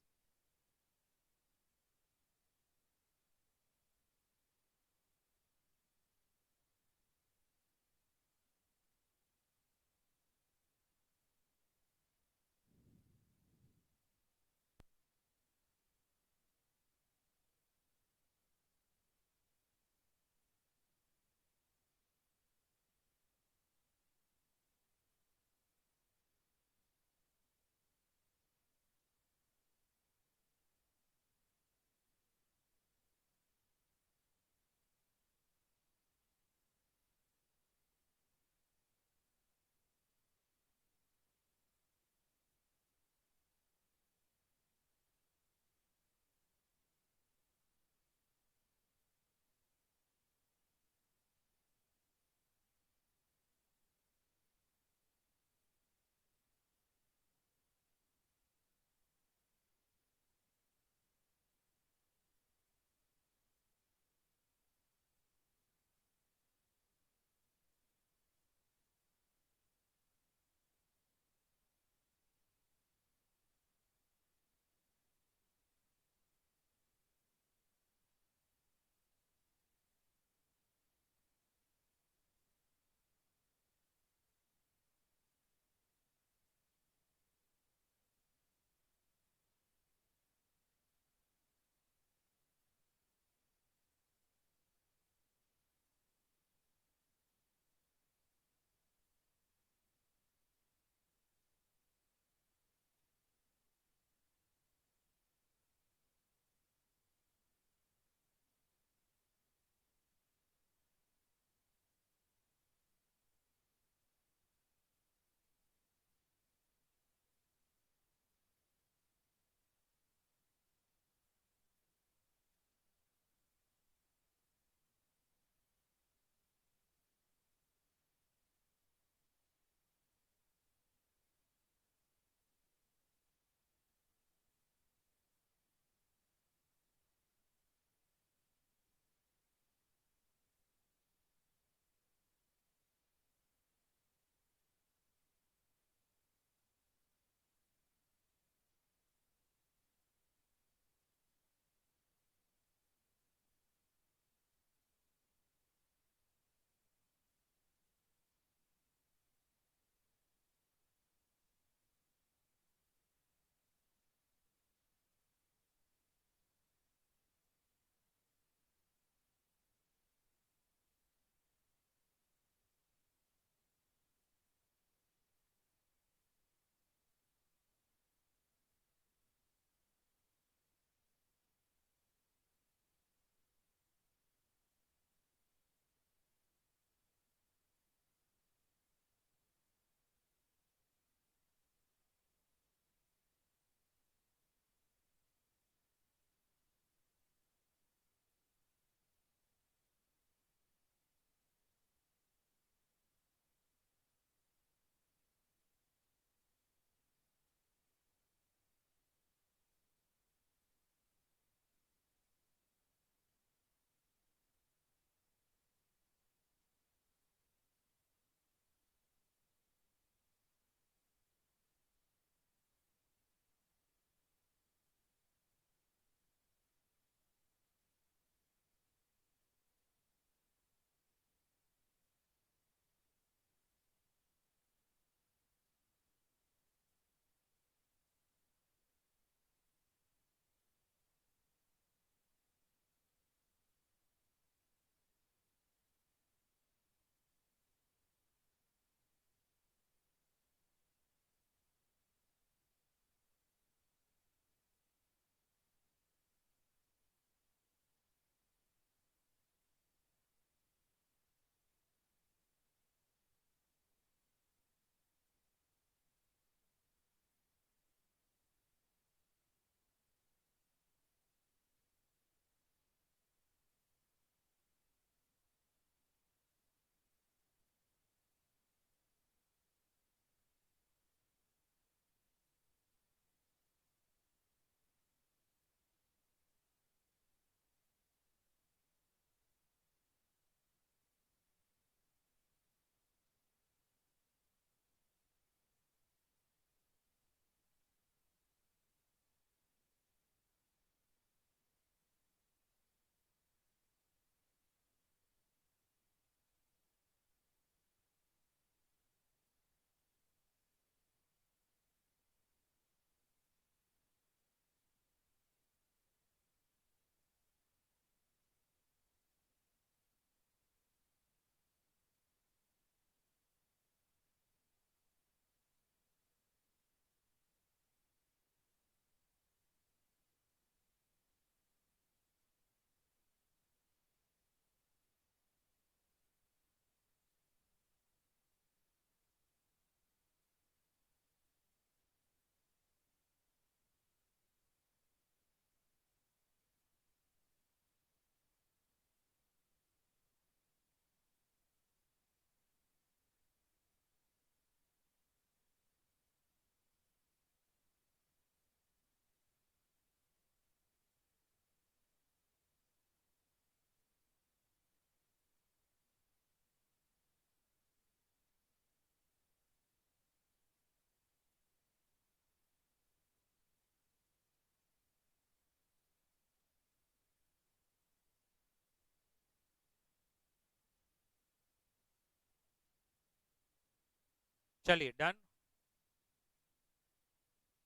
चलिए डन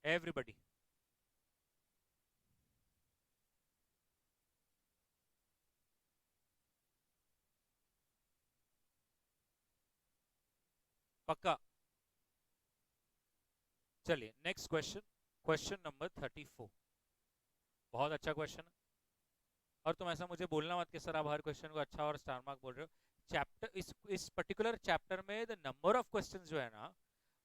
एवरीबडी। पक्का। चलिए नेक्स्ट क्वेश्चन, क्वेश्चन नंबर 34। बहुत अच्छा क्वेश्चन है। और तुम ऐसा मुझे बोलना मत कि सर आप हर क्वेश्चन को अच्छा और स्टार मार्क बोल रहे हो। चैप्टर इस पर्टिकुलर चैप्टर में द नंबर ऑफ क्वेश्चंस जो है ना,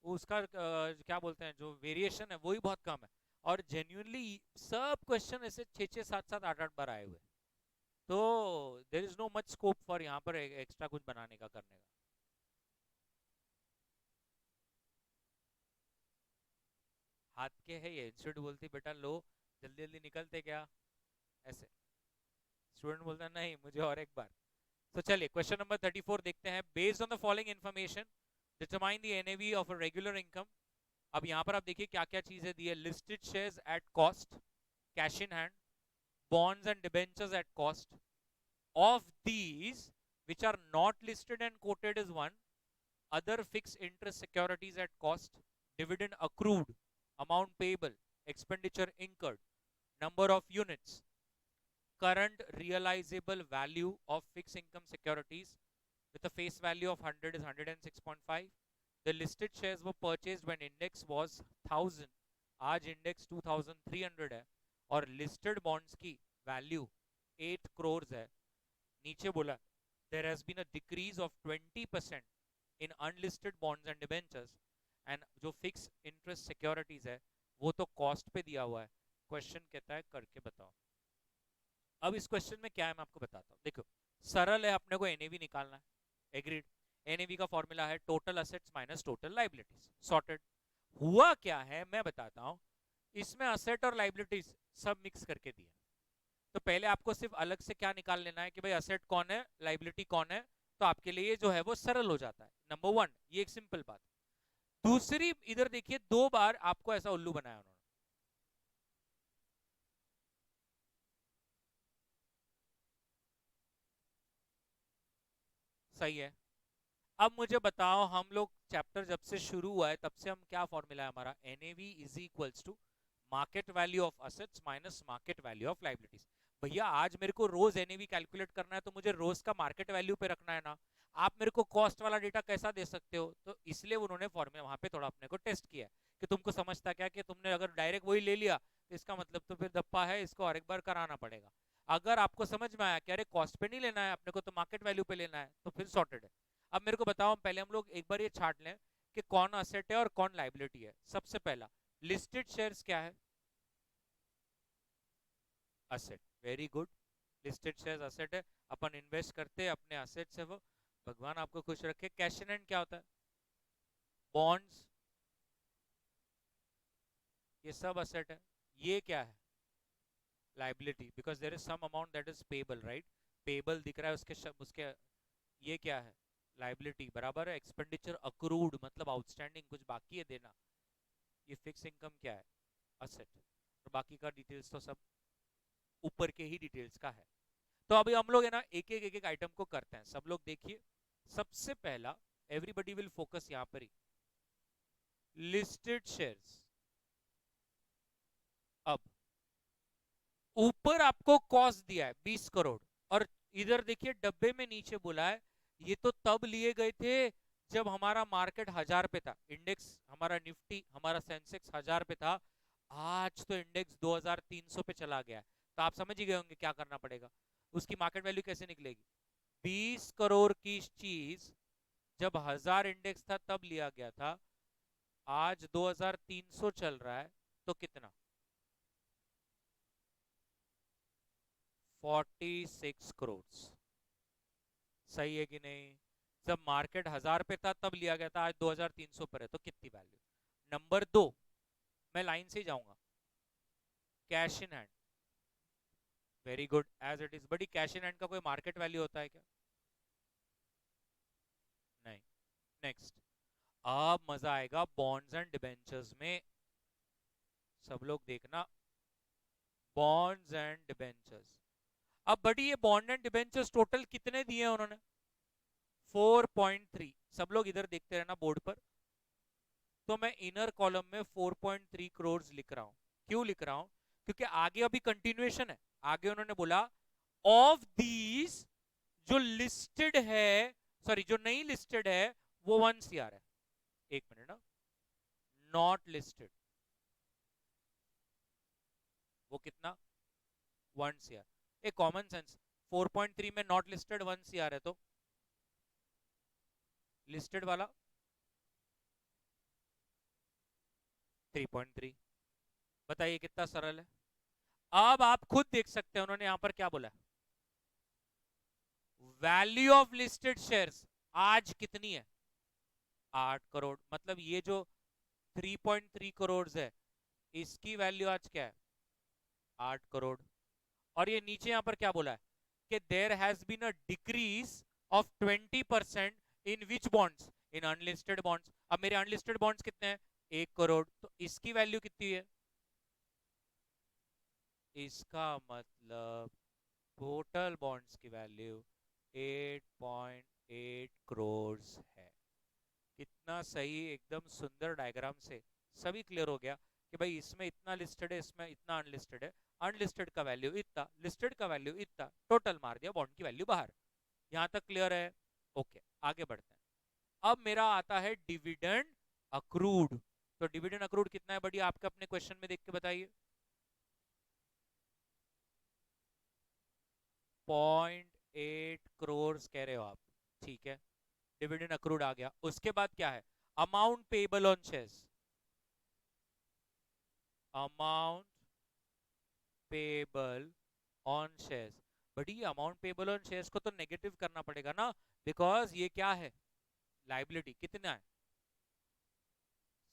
उसका क्या बोलते हैं, जो वेरिएशन है वही बहुत कम है। और जेन्युइनली सब क्वेश्चन ऐसे 6-6 7-7 8-8 बार आए हुए। तो there is no much scope for यहाँ पर एक्स्ट्रा कुछ बनाने का, करने का। हाथ के है ये, इंस्टीट्यूट बोलती बेटा लो जल्दी जल्दी निकलते क्या, ऐसे। स्टूडेंट बोलता है नहीं मुझे और एक बार। तो चलिए क्वेश्चन नंबर 34 देखते हैं। Based on the following information determine the NAV of a regular income. अब यहाँ पर आप देखिए क्या क्या चीजें दी है। Listed shares at cost, cash in hand, bonds and debentures at cost. Of these, which are not listed and quoted as one, other fixed interest securities at cost, dividend accrued, amount payable, expenditure incurred, number of units, current realizable value of fixed income securities with a face value of 100 is 106.5. The listed shares were purchased when index was 1000, आज index 2300 है, और listed bonds की value 8 crores है। नीचे बोला there has been a decrease of 20% in unlisted bonds and debentures, and जो fixed interest securities है वो तो cost पे दिया हुआ है। क्वेश्चन कहता है करके बताओ। अब इस क्वेश्चन में क्या है मैं आपको बताता हूँ। देखो सरल है, अपने को एनएवी निकालना है। एग्रीड। एनएवी का फॉर्मूला है total assets minus total liabilities. Sorted. हुआ क्या है मैं बताता हूँ। इसमें असेट और लाइबिलिटीज सब मिक्स करके दिए। तो पहले आपको सिर्फ अलग से क्या निकाल लेना है कि भाई असेट कौन है, लाइबिलिटी कौन है। तो आपके लिए जो है वो सरल हो जाता है। नंबर वन, ये एक सिंपल बात। दूसरी, इधर देखिए 2 बार आपको ऐसा उल्लू बनाया उन्होंने। सही है। अब मुझे बताओ, हम लोग चैप्टर जब से शुरू हुआ है तब से हम क्या फॉर्मूला है हमारा, NAV is equals to market value of assets minus market value of liabilities. भैया आज मेरे को रोज एनएवी कैलकुलेट करना है तो मुझे रोज का मार्केट वैल्यू पे रखना है ना। आप मेरे को कॉस्ट वाला डेटा कैसा दे सकते हो। तो इसलिए उन्होंने फॉर्मूला वहां पे थोड़ा अपने को टेस्ट किया कि तुमको समझता क्या कि तुमने अगर डायरेक्ट वही ले लिया तो इसका मतलब तो फिर दप्पा है, इसको और एक बार कराना पड़ेगा। अगर आपको समझ में आया कि अरे कॉस्ट पे नहीं लेना है अपने को तो मार्केट वैल्यू पे लेना है, तो फिर सॉर्टेड है। अब मेरे को बताओ, पहले हम लोग एक बार ये छाट लें कि कौन असेट है और कौन लाइबिलिटी है। सबसे पहला लिस्टेड शेयर्स क्या है, asset. Very good. Listed shares asset है, अपन इन्वेस्ट करते हैं अपने असेट से वो। भगवान आपको खुश रखे। कैश इन हैंड क्या होता है, बॉन्ड्स, ये सब असेट है। ये क्या है, liability, because there is some amount that is payable, right. Payable दिख रहा है उसके ये क्या है, लाइबिलिटी बराबर है। एक्सपेंडिचर अक्रूड मतलब आउटस्टैंडिंग, कुछ बाकी है देना। ये फिक्स इनकम क्या है, असेट। और बाकी का डिटेल्स तो सब ऊपर के ही डिटेल्स का है। तो अभी हम लोग है ना एक एक आइटम को करते हैं। सब लोग देखिए। सबसे पहला, एवरीबडी विल फोकस यहां पर ही, लिस्टेड शेयर्स। अब ऊपर आपको कॉस्ट दिया है 20 करोड़, और इधर देखिए डब्बे में नीचे बोला है ये तो तब लिए गए थे जब हमारा मार्केट 1000 पे था, इंडेक्स हमारा निफ्टी हमारा सेंसेक्स 1000 पे था। आज तो इंडेक्स 2300 पे चला गया है। तो आप समझ ही गए होंगे क्या करना पड़ेगा। उसकी मार्केट वैल्यू कैसे निकलेगी। 20 करोड़ की चीज जब 1000 इंडेक्स था तब लिया गया था, आज 2300 चल रहा है, तो कितना, 46 करोड़। सही है कि नहीं। जब मार्केट 1000 पे था तब लिया गया था, आज 2300 पर है, तो कितनी वैल्यू। नंबर 2, मैं लाइन से ही जाऊंगा। Cash in hand, very good as it is. बड़ी कैश इन हैंड का कोई मार्केट वैल्यू होता है क्या, नहीं। नेक्स्ट, अब मजा आएगा बॉन्ड्स एंड डिबेंचर्स में। सब लोग देखना, बॉन्ड्स एंड डिबेंचर्स। अब बड़ी ये बॉन्ड एंड डिबेंचर्स टोटल कितने दिए उन्होंने, 4.3। सब लोग इधर देखते रहना बोर्ड पर। तो मैं इनर कॉलम में 4.3 करोड़ लिख रहा हूं। क्यों लिख रहा हूं? क्योंकि आगे अभी कंटिन्यूएशन है। आगे उन्होंने बोला ऑफ दीज जो लिस्टेड है, सॉरी जो नहीं लिस्टेड है वो 1 CR है। एक मिनट ना, नॉट लिस्टेड वो कितना? 1 CR। एक कॉमन सेंस, 4.3 में नॉट लिस्टेड 1 CR है, तो लिस्टेड वाला 3.3। बताइए कितना सरल है। अब आप खुद देख सकते हैं उन्होंने यहां पर क्या बोला, वैल्यू ऑफ लिस्टेड शेयर्स आज कितनी है? 8 करोड़। मतलब ये जो 3.3 करोड़ है इसकी वैल्यू आज क्या है? 8 करोड़। और ये नीचे यहां पर क्या बोला है कि there has been a decrease of 20% in which bonds? In unlisted bonds. अब मेरे अनलिस्टेड बॉन्ड्स कितने हैं? 1 करोड़। तो इसकी वैल्यू कितनी है? इसका मतलब टोटल बॉन्ड्स की वैल्यू 8.8 करोड़ है। कितना सही, एकदम सुंदर डायग्राम से सभी क्लियर हो गया कि भाई इसमें इतना लिस्टेड है, इसमें इतना अनलिस्टेड है। अनलिस्टेड का वैल्यू इतना, लिस्टेड का वैल्यू इतना, टोटल मार दिया, बॉन्ड की वैल्यू बाहर। यहां तक क्लियर है? ओके, आगे बढ़ते हैं। अब मेरा आता है डिविडेंड अक्रूड। तो डिविडेंड अक्रूड कितना है बढ़िया, आपके अपने क्वेश्चन में देख के बताइए। 0.8 करोड़ कह रहे हो आप, ठीक है। डिविडेंड अक्रूड आ गया। उसके बाद क्या है? Amount payable on shares. Amount payable on shares. But ये अमाउंट पेबल ऑन शेयर्स को तो नेगेटिव करना पड़ेगा ना, बिकॉज ये क्या है? लाइबिलिटी। कितना है?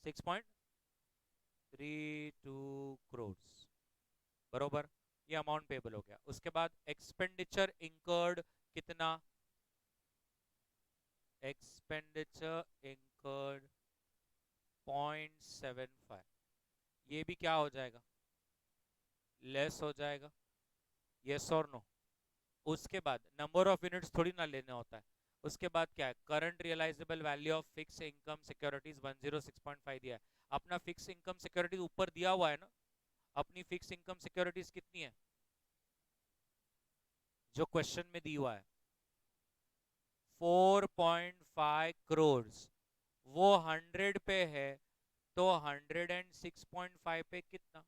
6.32 करोड़, बरोबर। ये अमाउंट पेबल हो गया। उसके बाद एक्सपेंडिचर इंकर्ड कितना? Expenditure incurred 0.75। ये भी क्या हो जाएगा? लेस हो जाएगा। यस और नो? उसके बाद नंबर ऑफ यूनिट्स थोड़ी ना लेना होता है। उसके बाद क्या है? Current realisable value of fix income securities 106.5 दिया है। अपना फिक्स इनकम सिक्योरिटीज ऊपर दिया हुआ है ना। अपनी फिक्स इनकम सिक्योरिटीज कितनी है जो क्वेश्चन में दी हुआ है? 4.5 करोड़। वो 100 पे है, तो 106.5 पे कितना?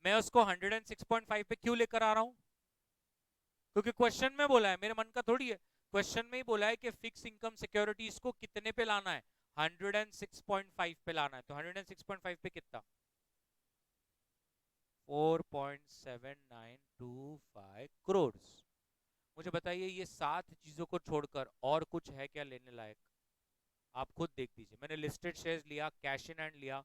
मैं उसको 106.5 पे क्यों लेकर आ रहा हूं? क्योंकि क्वेश्चन में बोला है, मेरे मन का थोड़ी है। क्वेश्चन में ही बोला है कि फिक्स इनकम सिक्योरिटीज को कितने पे लाना है? 106.5 पे लाना है। तो 106.5 पे कितना? 4.7925 करोड़। मुझे बताइए ये 7 चीजों को छोड़कर और कुछ है क्या लेने लायक? आप खुद देख लीजिए। मैंने लिस्टेड शेयर्स लिया, कैश इन हैंड लिया,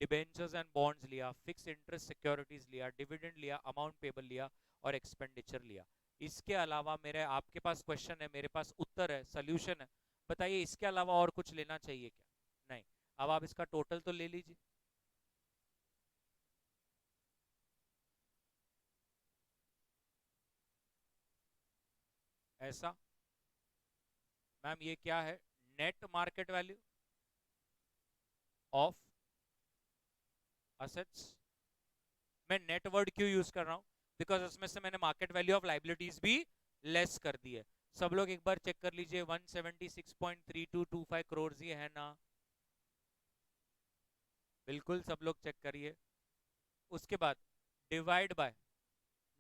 डिबेंचर्स एंड बॉन्ड्स लिया, फिक्स इंटरेस्ट सिक्योरिटीज लिया, डिविडेंड लिया, अमाउंट पेबल लिया और एक्सपेंडिचर लिया। इसके अलावा मेरे आपके पास क्वेश्चन है, मेरे पास उत्तर है, सोल्यूशन है। बताइए इसके अलावा और कुछ लेना चाहिए क्या? नहीं। अब आप इसका टोटल तो ले लीजिए। ऐसा? मैम ये क्या है? Net market value of assets. मैं नेट वर्ड क्यों यूज कर रहा हूं? बिकॉज उसमें से मैंने मार्केट वैल्यू ऑफ लाइबिलिटीज भी लेस कर दी है। सब लोग एक बार चेक कर लीजिए, 176.3225 ये है ना? बिल्कुल सब लोग चेक करिए। उसके बाद divide by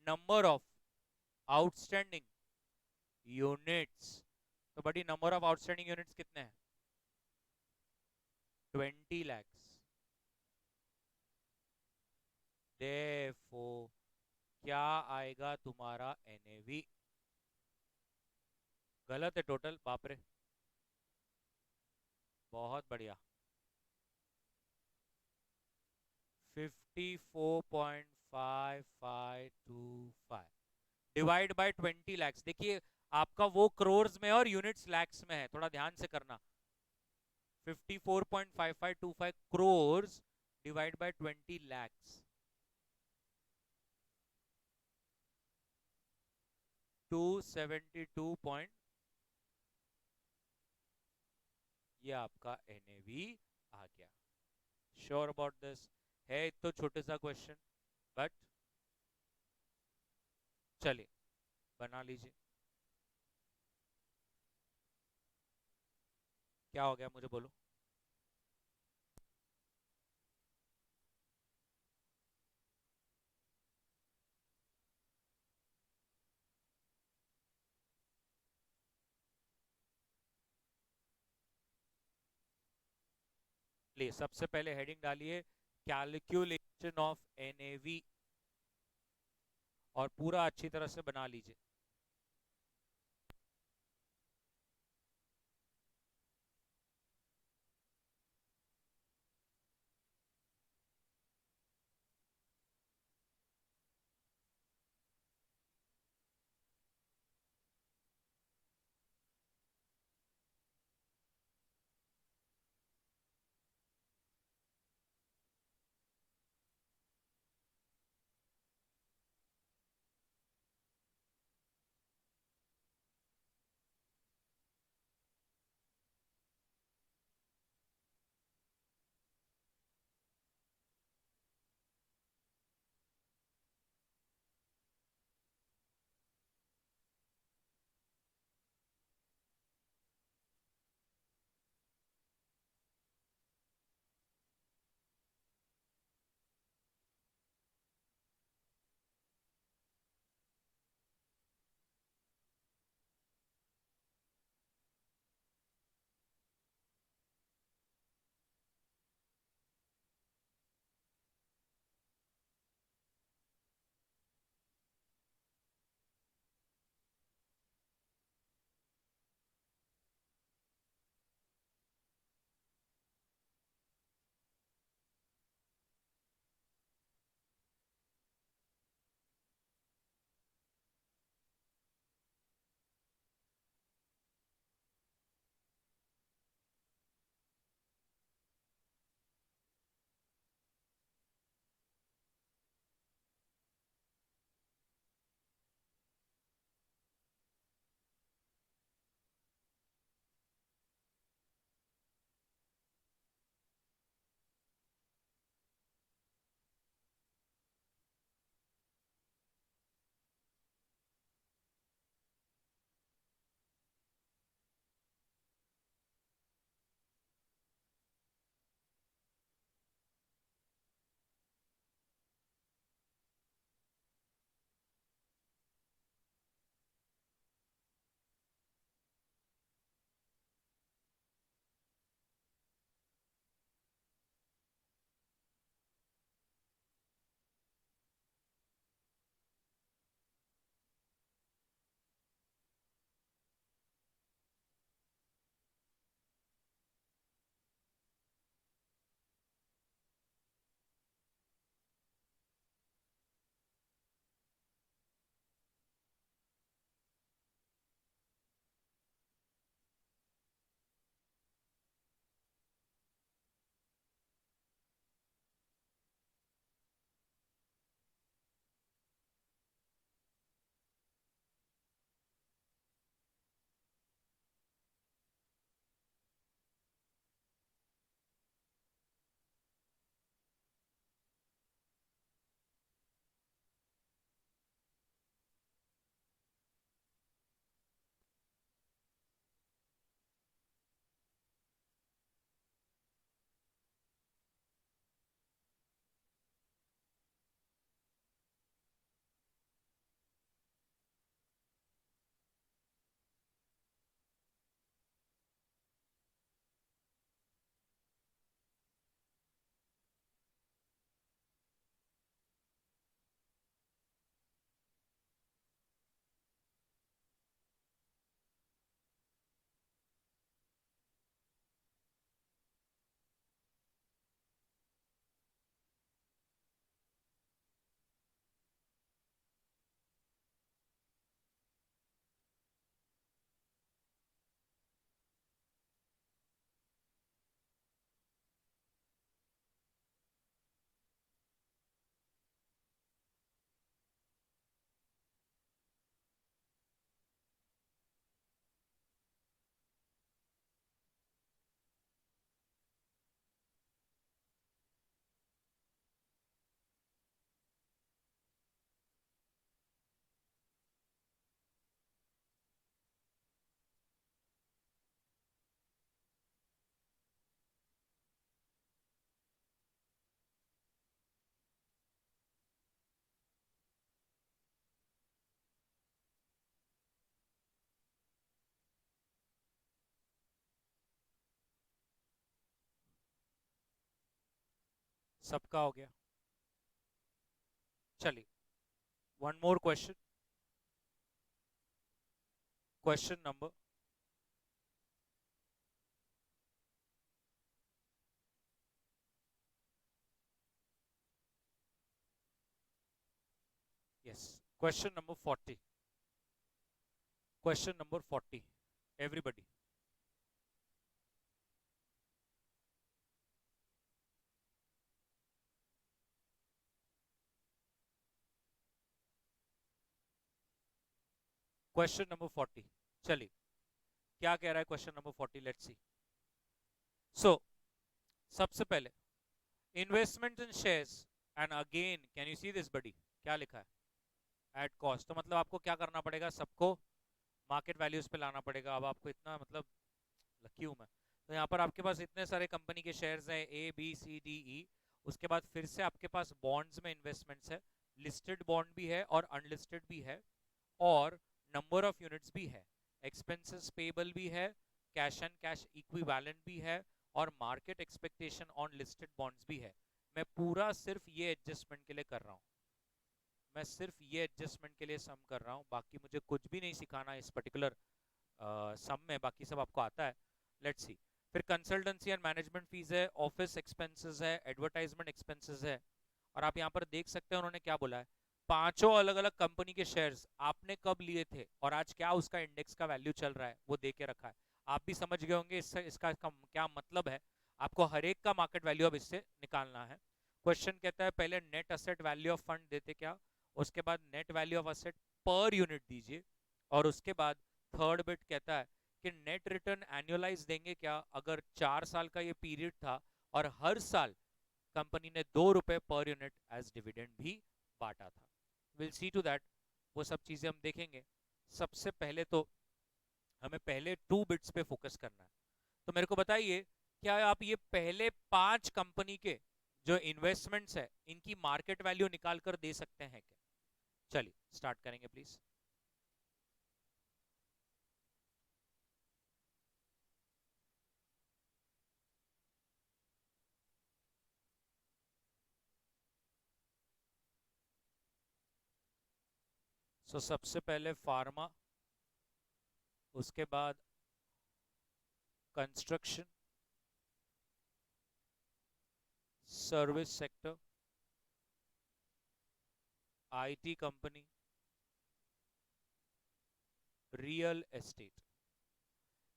number of outstanding units. तो बड़ी नंबर ऑफ आउटस्टैंडिंग यूनिट्स कितने हैं? 20 lakhs। Therefore, क्या आएगा तुम्हारा एनएवी? गलत है टोटल, बाप रे। बहुत बढ़िया। 54.5525 डिवाइड बाय 20 lakhs। देखिए आपका वो करोड़ में और यूनिट्स लैक्स में है, थोड़ा ध्यान से करना। 54.5525 crore divide by 20 lakhs, 272 point. ये आपका एनएवी आ गया। Sure about this? है तो छोटे सा क्वेश्चन, बट चलिए बना लीजिए। क्या हो गया मुझे बोलो। लिए सबसे पहले हेडिंग डालिए कैलकुलेशन ऑफ एनएवी, और पूरा अच्छी तरह से बना लीजिए। सबका हो गया। चलिए, one more question. Question number, yes, question number 40। Question number 40, everybody. Question number 40, चलिए, क्या कह रहा है क्वेश्चन नंबर 40, लेट्स सी। सो सबसे पहले, investment in shares and again can you see this बडी, क्या लिखा है, एट कॉस्ट। तो मतलब आपको क्या करना पड़ेगा, सबको मार्केट वैल्यूज पे लाना पड़ेगा। अब आपको इतना मतलब लकी हूं मैं। तो यहाँ पर आपके पास इतने सारे कंपनी के शेयर्स हैं, A B C D E. उसके बाद फिर से आपके पास बॉन्ड्स में इन्वेस्टमेंट्स है, लिस्टेड बॉन्ड भी है और अनलिस्टेड भी है, और नंबर ऑफ यूनिट्स भी है, एक्सपेंसेस पेबल भी है, कैश एंड कैश इक्विवेलेंट भी है, और market expectation on listed bonds भी है। मैं पूरा सिर्फ ये एडजस्टमेंट के लिए कर रहा हूँ, मैं सिर्फ ये एडजस्टमेंट के लिए सम कर रहा हूँ, बाकी मुझे कुछ भी नहीं सिखाना इस पर्टिकुलर सम में, बाकी सब आपको आता है। Let's see. फिर कंसल्टेंसी एंड मैनेजमेंट फीस है, ऑफिस एक्सपेंसेस है, एडवर्टाइजमेंट एक्सपेंसेस है। और आप यहाँ पर देख सकते हैं उन्होंने क्या बोला है, पांचों अलग अलग कंपनी के शेयर्स आपने कब लिए थे और आज क्या उसका इंडेक्स का वैल्यू चल रहा है वो दे के रखा है। आप भी समझ गए होंगे इससे इसका क्या मतलब है। आपको हर एक का मार्केट वैल्यू अब इससे निकालना है। क्वेश्चन कहता है पहले net asset value of fund देते क्या, उसके बाद net value of asset per unit दीजिए, और उसके बाद थर्ड बिट कहता है कि नेट रिटर्न एनुअलाइज देंगे क्या अगर 4 साल का ये पीरियड था और हर साल कंपनी ने 2 रुपए पर यूनिट एज डिविडेंड भी बांटा था। विल सी टू दैट, वो सब चीजें हम देखेंगे। सबसे पहले तो हमें पहले 2 बिट्स पे फोकस करना है। तो मेरे को बताइए, क्या आप ये पहले 5 कंपनी के जो इन्वेस्टमेंट्स है इनकी मार्केट वैल्यू निकाल कर दे सकते हैं क्या? चलिए स्टार्ट करेंगे प्लीज। सो सबसे पहले फार्मा, उसके बाद construction, service sector, IT company, real estate.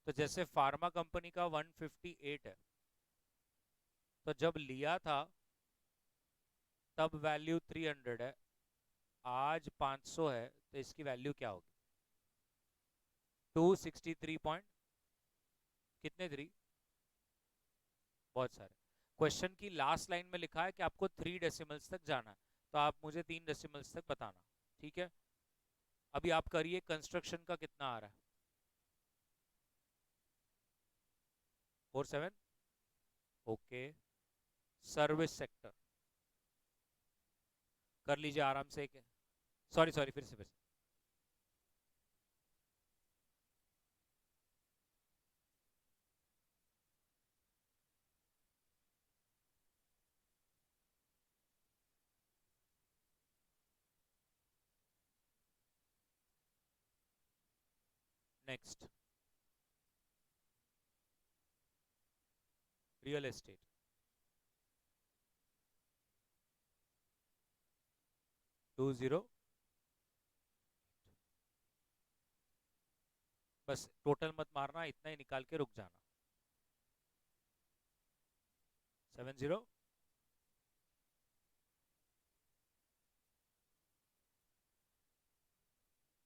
तो जैसे फार्मा कंपनी का 158 है, तो जब लिया था तब वैल्यू 300 है, आज 500 है, तो इसकी वैल्यू क्या होगी? 263 पॉइंट कितने 3, बहुत सारे। क्वेश्चन की लास्ट लाइन में लिखा है कि आपको 3 डेसिमल्स तक जाना है, तो आप मुझे 3 डेसिमल्स तक बताना, ठीक है। अभी आप करिए, कंस्ट्रक्शन का कितना आ रहा है? 47, ओके। सर्विस सेक्टर कर लीजिए आराम से। सॉरी सॉरी, फिर से। Next, real estate, 20। बस टोटल मत मारना, इतना ही निकाल के रुक जाना। 70,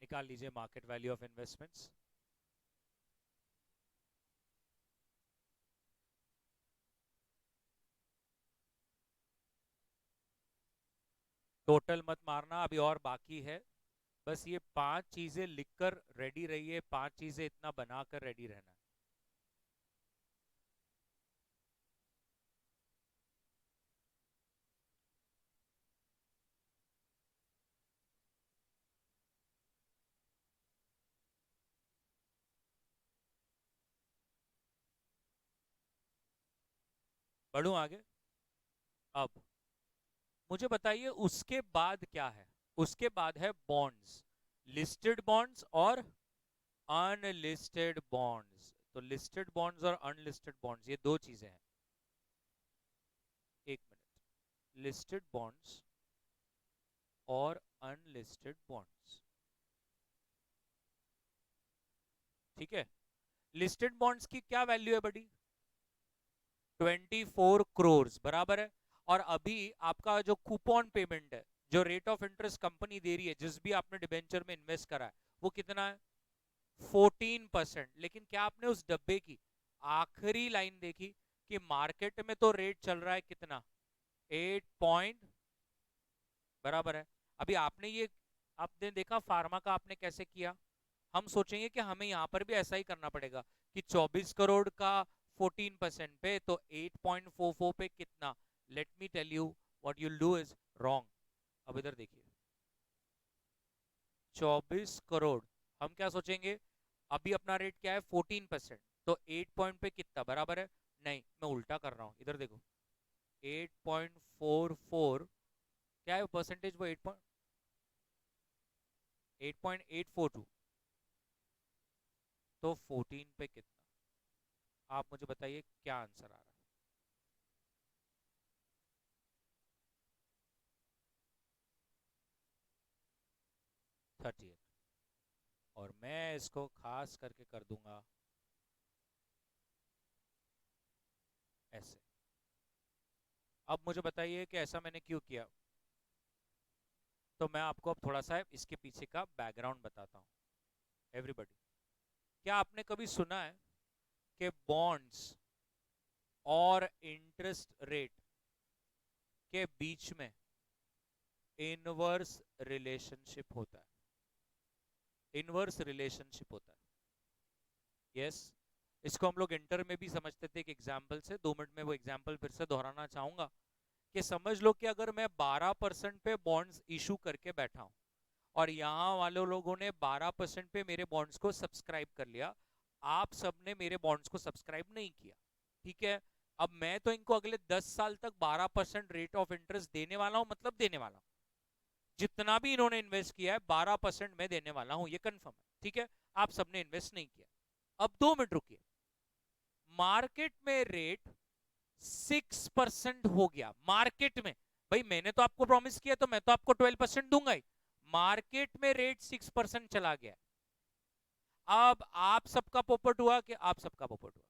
निकाल लीजिए market value of investments. Total मत मारना, अभी और बाकी है। बस ये 5 चीजें लिखकर रेडी रहिए, 5 चीजें इतना बनाकर रेडी रहना है। बढ़ू आगे। अब मुझे बताइए उसके बाद क्या है? उसके बाद है बॉन्ड्स, लिस्टेड बॉन्ड्स और अनलिस्टेड बॉन्ड्स। तो लिस्टेड बॉन्ड्स और अनलिस्टेड बॉन्ड्स ये दो चीजें हैं। एक मिनट, लिस्टेड बॉन्ड्स और अनलिस्टेड बॉन्ड्स, ठीक है। लिस्टेड बॉन्ड्स की क्या वैल्यू है बड़ी? 24 करोड़ बराबर है। और अभी आपका जो कूपन पेमेंट है, जो रेट ऑफ इंटरेस्ट कंपनी दे रही है जिस भी आपने डिबेंचर में इन्वेस्ट करा है, वो कितना है? 14%। लेकिन क्या आपने उस डब्बे की आखिरी लाइन देखी कि मार्केट में तो रेट चल रहा है कितना? 8 पॉइंट बराबर है। अभी आपने ये, आपने देखा फार्मा का आपने कैसे किया? हम सोचेंगे कि हमें यहां पर भी ऐसा ही करना पड़ेगा कि 24 करोड़ का 14% पे तो 8.44 पे कितना? Let me tell you what you'll do is wrong. अब इधर देखिए, 24 करोड़, हम क्या सोचेंगे? अभी अपना रेट क्या है? 14%। तो 8 पॉइंट पे कितना बराबर है? नहीं, मैं उल्टा कर रहा हूं, इधर देखो। 8.44 क्या है परसेंटेज? वो 8.842। तो 14 पे कितना? आप मुझे बताइए क्या आंसर आ रहा है? 38। और मैं इसको खास करके कर दूंगा ऐसे। अब मुझे बताइए कि ऐसा मैंने क्यों किया। तो मैं आपको अब थोड़ा सा इसके पीछे का बैकग्राउंड बताता हूँ। एवरीबॉडी, क्या आपने कभी सुना है कि बॉन्ड्स और इंटरेस्ट रेट के बीच में इनवर्स रिलेशनशिप होता है? इनवर्स रिलेशनशिप होता है, यस। इसको हम लोग इंटर में भी समझते थे एक एग्जाम्पल से। 2 मिनट में वो एग्जाम्पल फिर से दोहराना चाहूंगा कि समझ लो कि अगर मैं 12% पे बॉन्ड्स इशू करके बैठा हूं और यहाँ वाले लोगों ने 12% पे मेरे बॉन्ड्स को सब्सक्राइब कर लिया, आप सबने मेरे बॉन्ड्स को सब्सक्राइब नहीं किया, ठीक है। अब मैं तो इनको अगले 10 साल तक 12% रेट ऑफ इंटरेस्ट देने वाला हूं, मतलब देने वाला हूं। जितना भी इन्होंने इन्वेस्ट किया है 12% मैं देने वाला हूं, ये कंफर्म है, ठीक है। आप सबने इन्वेस्ट नहीं किया। अब 2 मिनट रुकिए, मार्केट में रेट 6% हो गया मार्केट में। भाई मैंने तो आपको प्रॉमिस किया तो मैं तो आपको 12% दूंगा ही। मार्केट में रेट 6% चला गया। अब आप सबका पोपट हुआ कि आप सबका पोपट हुआ?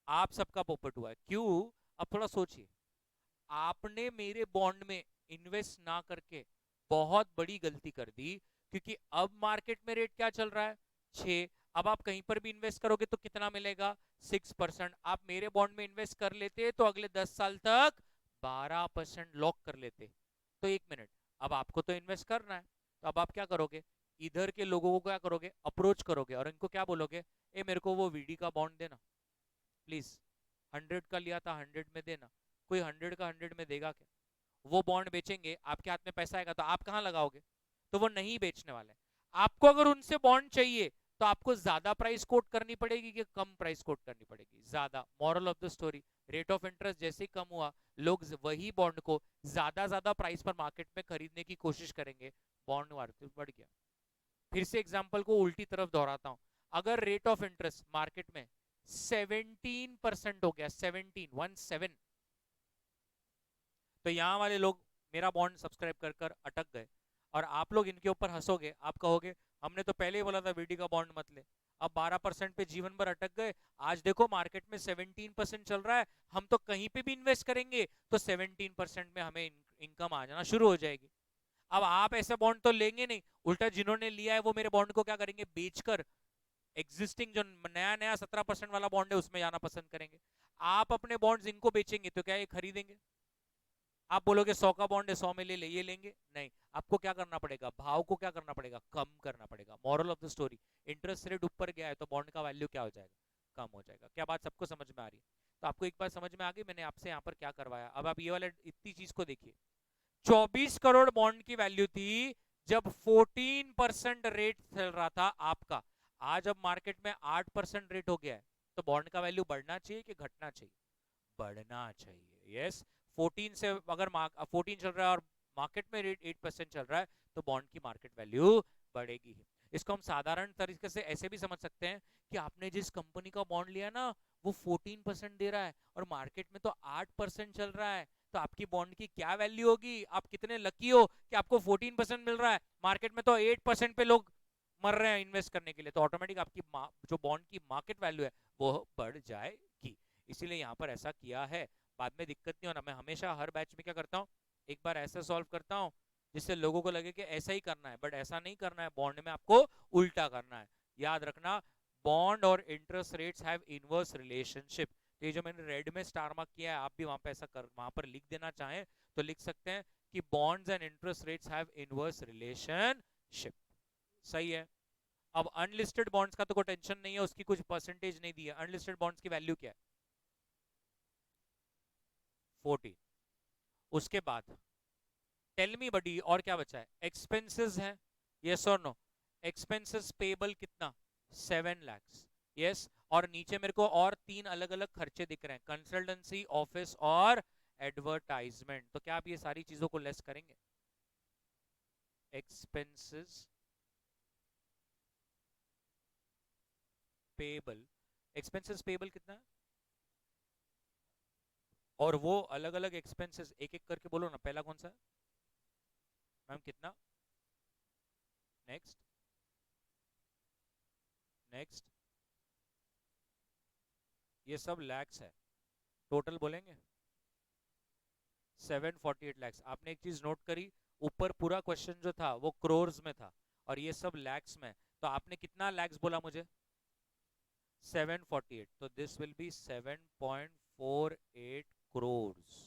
आप सबका पोपट हुआ है। क्यों? अब थोड़ा सोचिए। आपने मेरे बॉन्ड में इन्वेस्ट ना करके बहुत बड़ी गलती कर दी, क्योंकि अब मार्केट में रेट क्या चल रहा है? 6। अब आप कहीं पर भी इन्वेस्ट करोगे तो कितना मिलेगा? 6%। आप मेरे बॉन्ड में इन्वेस्ट कर लेते तो अगले 10 साल तक 12% लॉक कर लेते। तो 1 मिनट, अब आपको तो इन्वेस्ट करना है, तो अब आप क्या करोगे? इधर के लोगों को क्या करोगे? अप्रोच करोगे और इनको क्या बोलोगे? ए मेरे को वो वीडी का बॉन्ड देना प्लीज, 100 का लिया था 100 में देना। कोई 100 का 100 में देगा क्या? वो बॉन्ड बेचेंगे, आपके हाथ में पैसा आएगा तो आप कहां लगाओगे? तो वो नहीं बेचने वाले। आपको अगर उनसे बॉन्ड चाहिए तो आपको ज्यादा प्राइस कोट करनी पड़ेगी कि कम प्राइस कोट करनी पड़ेगी? ज्यादा। Moral of the story, rate of interest जैसे ही कम हुआ, लोग वही बॉन्ड को ज्यादा ज्यादा प्राइस पर मार्केट में खरीदने की कोशिश करेंगे, बॉन्ड मार्केट बढ़ गया। फिर से एग्जाम्पल को उल्टी तरफ दोहराता हूं। अगर रेट ऑफ इंटरेस्ट मार्केट में 17% हो गया, 17 तो यहां वाले लोग मेरा बॉन्ड सब्सक्राइब कर कर अटक गए, और आप लोग इनके ऊपर हंसोगे, आप कहोगे हमने तो पहले ही बोला था वीडी का बॉन्ड मत ले। अब 12% पे जीवन भर अटक गए, आज देखो मार्केट में 17% चल रहा है, हम तो कहीं पे भी इन्वेस्ट करेंगे तो 17% में हमें इनकम आ जाना शुरू हो जाएगी। अब आप ऐसे बॉन्ड तो लेंगे नहीं, उल्टा जिन्होंने लिया है वो मेरे बॉन्ड को क्या करेंगे? बेचकर एग्जिस्टिंग जो नया नया 17% वाला बॉन्ड है उसमें जाना पसंद करेंगे। आप अपने बॉन्ड्स इनको बेचेंगे तो क्या ये खरीदेंगे? आप बोलोगे 100 का बॉन्ड है 100 में ले ले, ये लेंगे नहीं। आपको क्या करना पड़ेगा? भाव को क्या करना पड़ेगा? कम करना पड़ेगा। Moral of the story, interest rate ऊपर गया है तो बॉन्ड का वैल्यू क्या हो जाएगा? कम हो जाएगा। क्या बात सबको समझ में आ रही है? तो आपको एक बात समझ में आ गई मैंने आपसे यहाँ पर क्या करवाया। अब आप ये वाले इतनी चीज को देखिए, 24 करोड़ बॉन्ड की वैल्यू थी जब 14% रेट चल रहा था आपका। आज अब मार्केट में 8% रेट हो गया है, तो बॉन्ड का वैल्यू बढ़ना चाहिए कि घटना चाहिए? बढ़ना चाहिए, यस। 14 से अगर 14 चल रहा है और मार्केट में रेट 8% चल रहा है, तो बॉन्ड की मार्केट वैल्यू बढ़ेगी ही। इसको हम साधारण तरीके से ऐसे भी समझ सकते हैं कि आपने जिस कंपनी का बॉन्ड लिया ना, वो 14% दे रहा है और मार्केट में तो 8% चल रहा है, तो आपकी बॉन्ड की क्या वैल्यू होगी? आप कितने लकी हो कि आपको 14% मिल रहा है, मार्केट में तो 8% पे लोग मर रहे हैं इन्वेस्ट करने के लिए, तो ऑटोमेटिक आपकी जो बॉन्ड की मार्केट वैल्यू है वो बढ़ जाएगी। इसीलिए यहाँ पर ऐसा किया है, बाद में दिक्कत नहीं होना। मैं हमेशा हर बैच में क्या करता हूँ, एक बार ऐसा सॉल्व करता हूँ जिससे लोगों को लगे कि ऐसा ही करना है, बट ऐसा नहीं करना है, बॉन्ड में आपको उल्टा करना है। याद रखना, बॉन्ड और interest rates have inverse relationship. तो ये जो मैंने रेड में स्टार मार्क किया है, आप भी वहां पे ऐसा कर वहां पर लिख देना चाहें तो लिख सकते हैं कि bonds and interest rates have inverse relationship. सही है। अब अनलिस्टेड बॉन्ड्स का तो कोई टेंशन नहीं है, उसकी कुछ परसेंटेज नहीं दी है। अनलिस्टेड बॉन्ड्स की वैल्यू क्या है? 14। उसके बाद टेल मी बडी, और क्या बचा है? एक्सपेंसेस है, यस और नो? एक्सपेंसेस पेबल कितना? 7 lakhs, यस। और नीचे मेरे को और 3 अलग अलग खर्चे दिख रहे हैं, कंसल्टेंसी, ऑफिस और एडवर्टाइजमेंट। तो क्या आप ये सारी चीजों को लेस करेंगे? एक्सपेंसेस पेबल, एक्सपेंसेस पेबल कितना है? और वो अलग अलग एक्सपेंसेस एक एक करके बोलो ना, पहला कौन सा है मैम? कितना? नेक्स्ट, नेक्स्ट, ये सब लैक्स है, टोटल बोलेंगे 748 lakhs। आपने एक चीज नोट करी, ऊपर पूरा क्वेश्चन जो था वो क्रोर्स में था और ये सब लैक्स में, तो आपने कितना लैक्स बोला मुझे? 748, तो दिस विल बी 7.48 crores।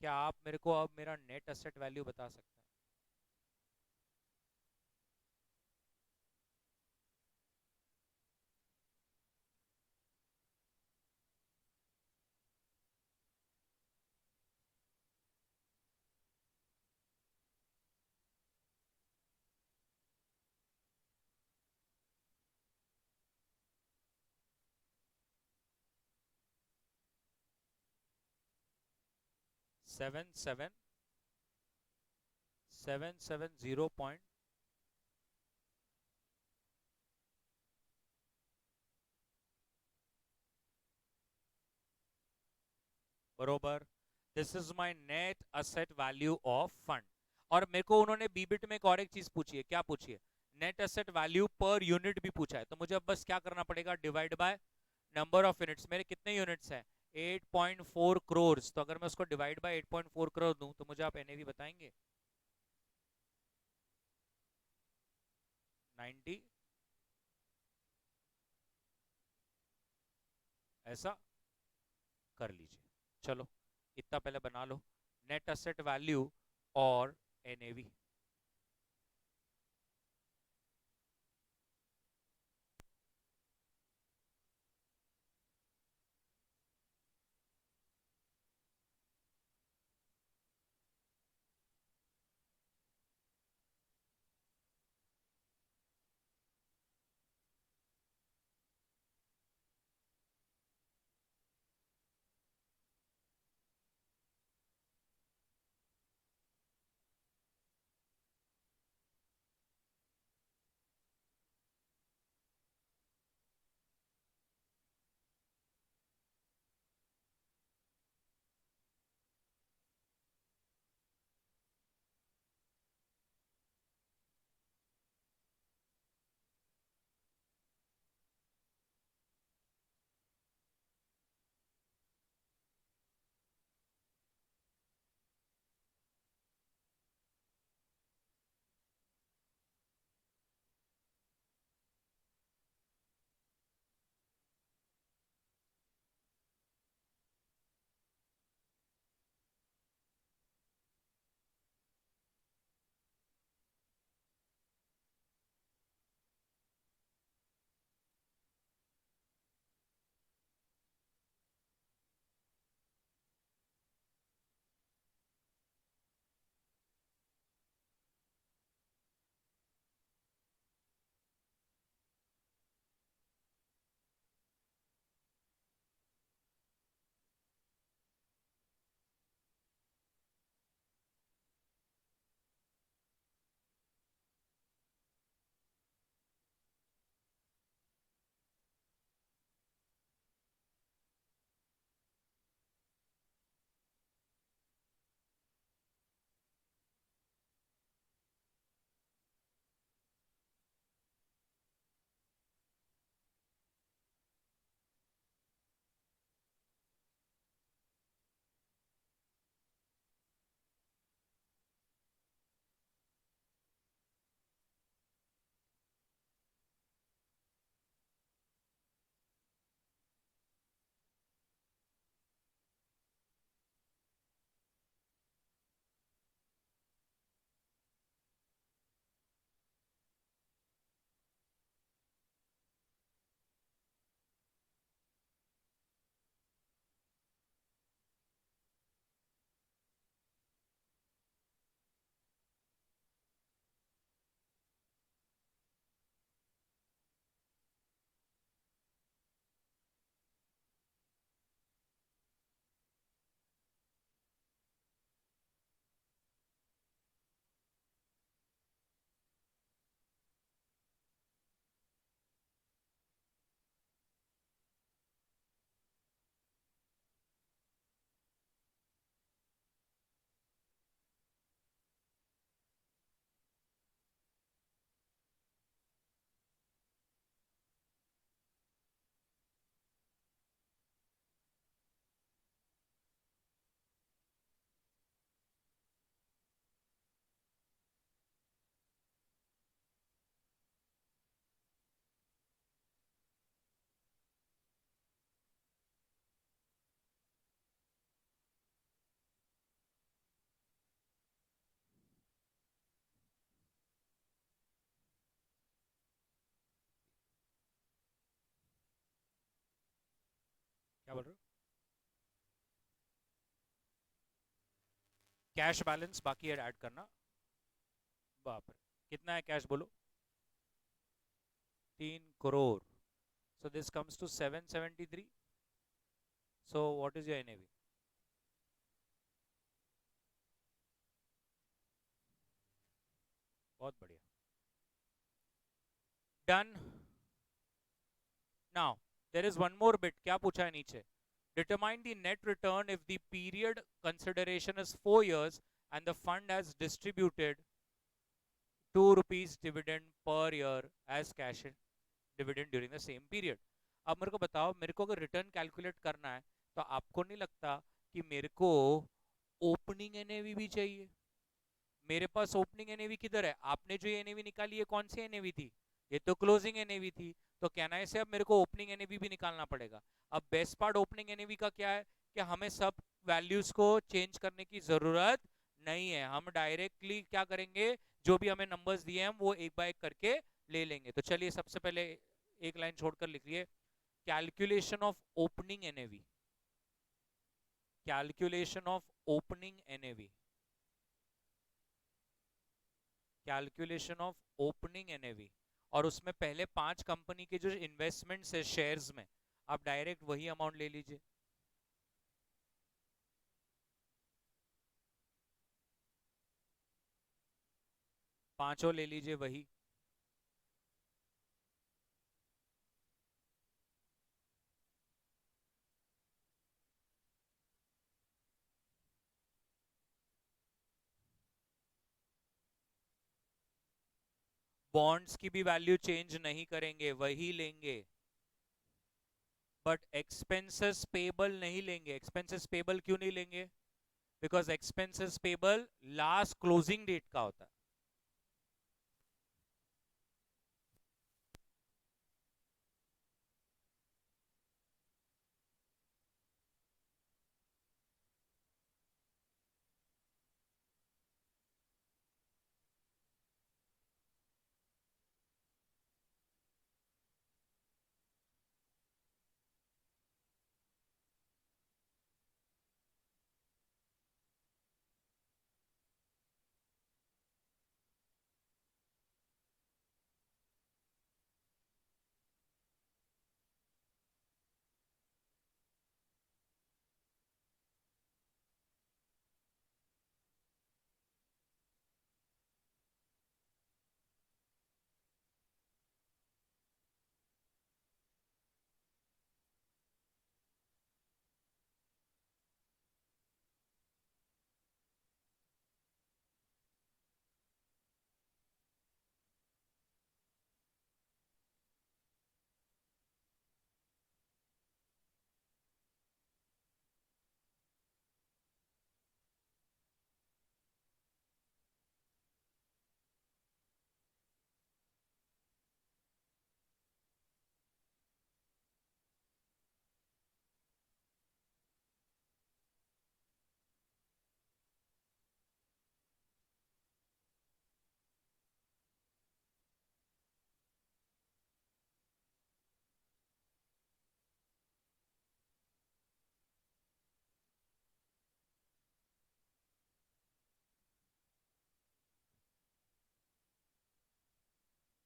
क्या आप मेरे को अब मेरा नेट असेट वैल्यू बता सकते हैं? सेवन सेवन 770 बरोबर। This is my net asset value of fund. और मेरे को उन्होंने बीबिट में एक और एक चीज पूछी है, क्या पूछी है? Net asset value per unit भी पूछा है, तो मुझे अब बस क्या करना पड़ेगा? Divide by number of units. मेरे कितने यूनिट्स हैं? 8.4 करोड़। तो अगर मैं उसको डिवाइड बाय 8.4 करोड़ दूं तो मुझे आप एनएवी बताएंगे? 90, ऐसा कर लीजिए। चलो, इतना पहले बना लो, नेट असेट वैल्यू और एनएवी। बोल रहे हो? कैश बैलेंस बाकी है ऐड करना। बाप रे, कितना है कैश बोलो? 3 crore. So this comes to 773. So what is your NAV? बहुत बढ़िया। Done. Now there is one more bit. क्या पूछा है नीचे? Determine the net return if the period consideration is 4 years and the fund has distributed 2 rupees dividend per year as cash dividend during the same period. अब मेरे को बताओ, मेरे को अगर रिटर्न कैलकुलेट करना है तो आपको नहीं लगता कि मेरे को ओपनिंग एनएवी भी चाहिए? मेरे पास ओपनिंग एनएवी किधर है? आपने जो एनएवी निकाली है कौन सी एनएवी थी? ये तो क्लोजिंग एनएवी थी। तो कहना है से अब मेरे को ओपनिंग एनएवी भी निकालना पड़ेगा। अब बेस्ट पार्ट ओपनिंग एनएवी का क्या है कि हमें सब वैल्यूज को चेंज करने की जरूरत नहीं है। हम डायरेक्टली क्या करेंगे, जो भी हमें नंबर्स दिए हैं वो एक बाय एक करके ले लेंगे। तो चलिए सबसे पहले एक लाइन छोड़कर लिखिए, calculation of opening NAV. Calculation of opening NAV, calculation of opening NAV. और उसमें पहले 5 कंपनी के जो इन्वेस्टमेंट्स है शेयर्स में, आप डायरेक्ट वही अमाउंट ले लीजिए। पांचों ले लीजिए वही। बॉन्ड्स की भी वैल्यू चेंज नहीं करेंगे, वही लेंगे। बट एक्सपेंसेस पेबल नहीं लेंगे। एक्सपेंसेस पेबल क्यों नहीं लेंगे? Because expenses payable last closing date का होता है।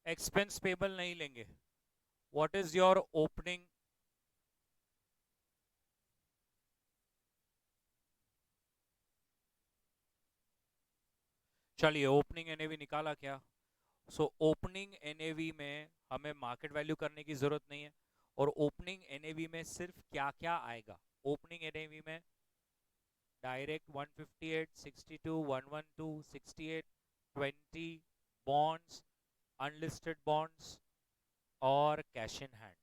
एक्सपेंस पेबल नहीं लेंगे। What is your opening? चलिए ओपनिंग एनएवी निकाला क्या? सो ओपनिंग एनएवी में हमें मार्केट वैल्यू करने की जरूरत नहीं है। और ओपनिंग एनएवी में सिर्फ क्या क्या आएगा? ओपनिंग एनएवी में डायरेक्ट 158, 62, 112, 68, 20 बॉन्ड्स, अनलिस्टेड बॉन्ड्स और कैश इन हैंड।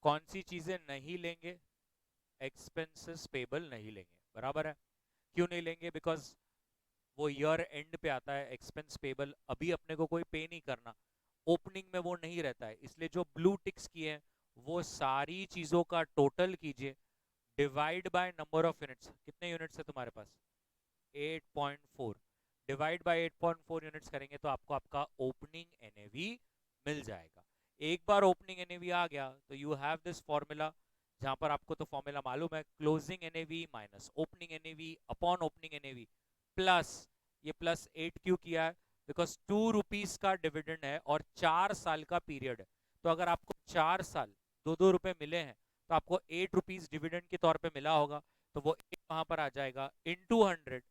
कौन सी चीजें नहीं लेंगे? एक्सपेंसेस पेबल नहीं लेंगे, बराबर है। क्यों नहीं लेंगे? बिकॉज वो ईयर एंड पे आता है। एक्सपेंस पेबल अभी अपने को कोई पे नहीं करना, ओपनिंग में वो नहीं रहता है। इसलिए जो ब्लू टिक्स किए हैं वो सारी चीजों का टोटल कीजिए, divide by number of units. कितने यूनिट्स है तुम्हारे पास? 8.4। डिवाइड बाय 8.4 यूनिट्स करेंगे तो आपको आपका ओपनिंग एनएवी मिल जाएगा। एक बार ओपनिंग एनएवी आ गया तो यू हैव दिस फॉर्मूला जहां पर आपको तो फॉर्मूला मालूम है, closing NAV minus opening NAV upon opening NAV plus, ये प्लस 8 क्यों किया है, बिकॉज 2 रुपीज का डिविडेंड है और 4 साल का पीरियड है। तो अगर आपको 4 साल 2-2 रुपए मिले हैं तो आपको 8 रुपीज डिविडेंड के तौर पे मिला होगा, तो वो 8 वहां पर आ जाएगा इंटू 100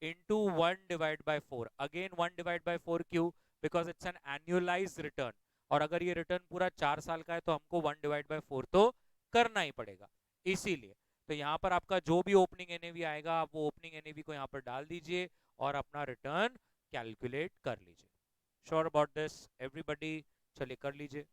इंटू 1/4। अगेन 1/4 क्यों, because it's an annualise return, और अगर ये रिटर्न पूरा 4 साल का है तो हमको 1/4 तो करना ही पड़ेगा, इसीलिए। तो यहाँ पर आपका जो भी ओपनिंग एनएवी आएगा आप वो ओपनिंग एनएवी को यहाँ पर डाल दीजिए और अपना रिटर्न कैलकुलेट कर लीजिए। Sure about this everybody? चलिए कर लीजिए।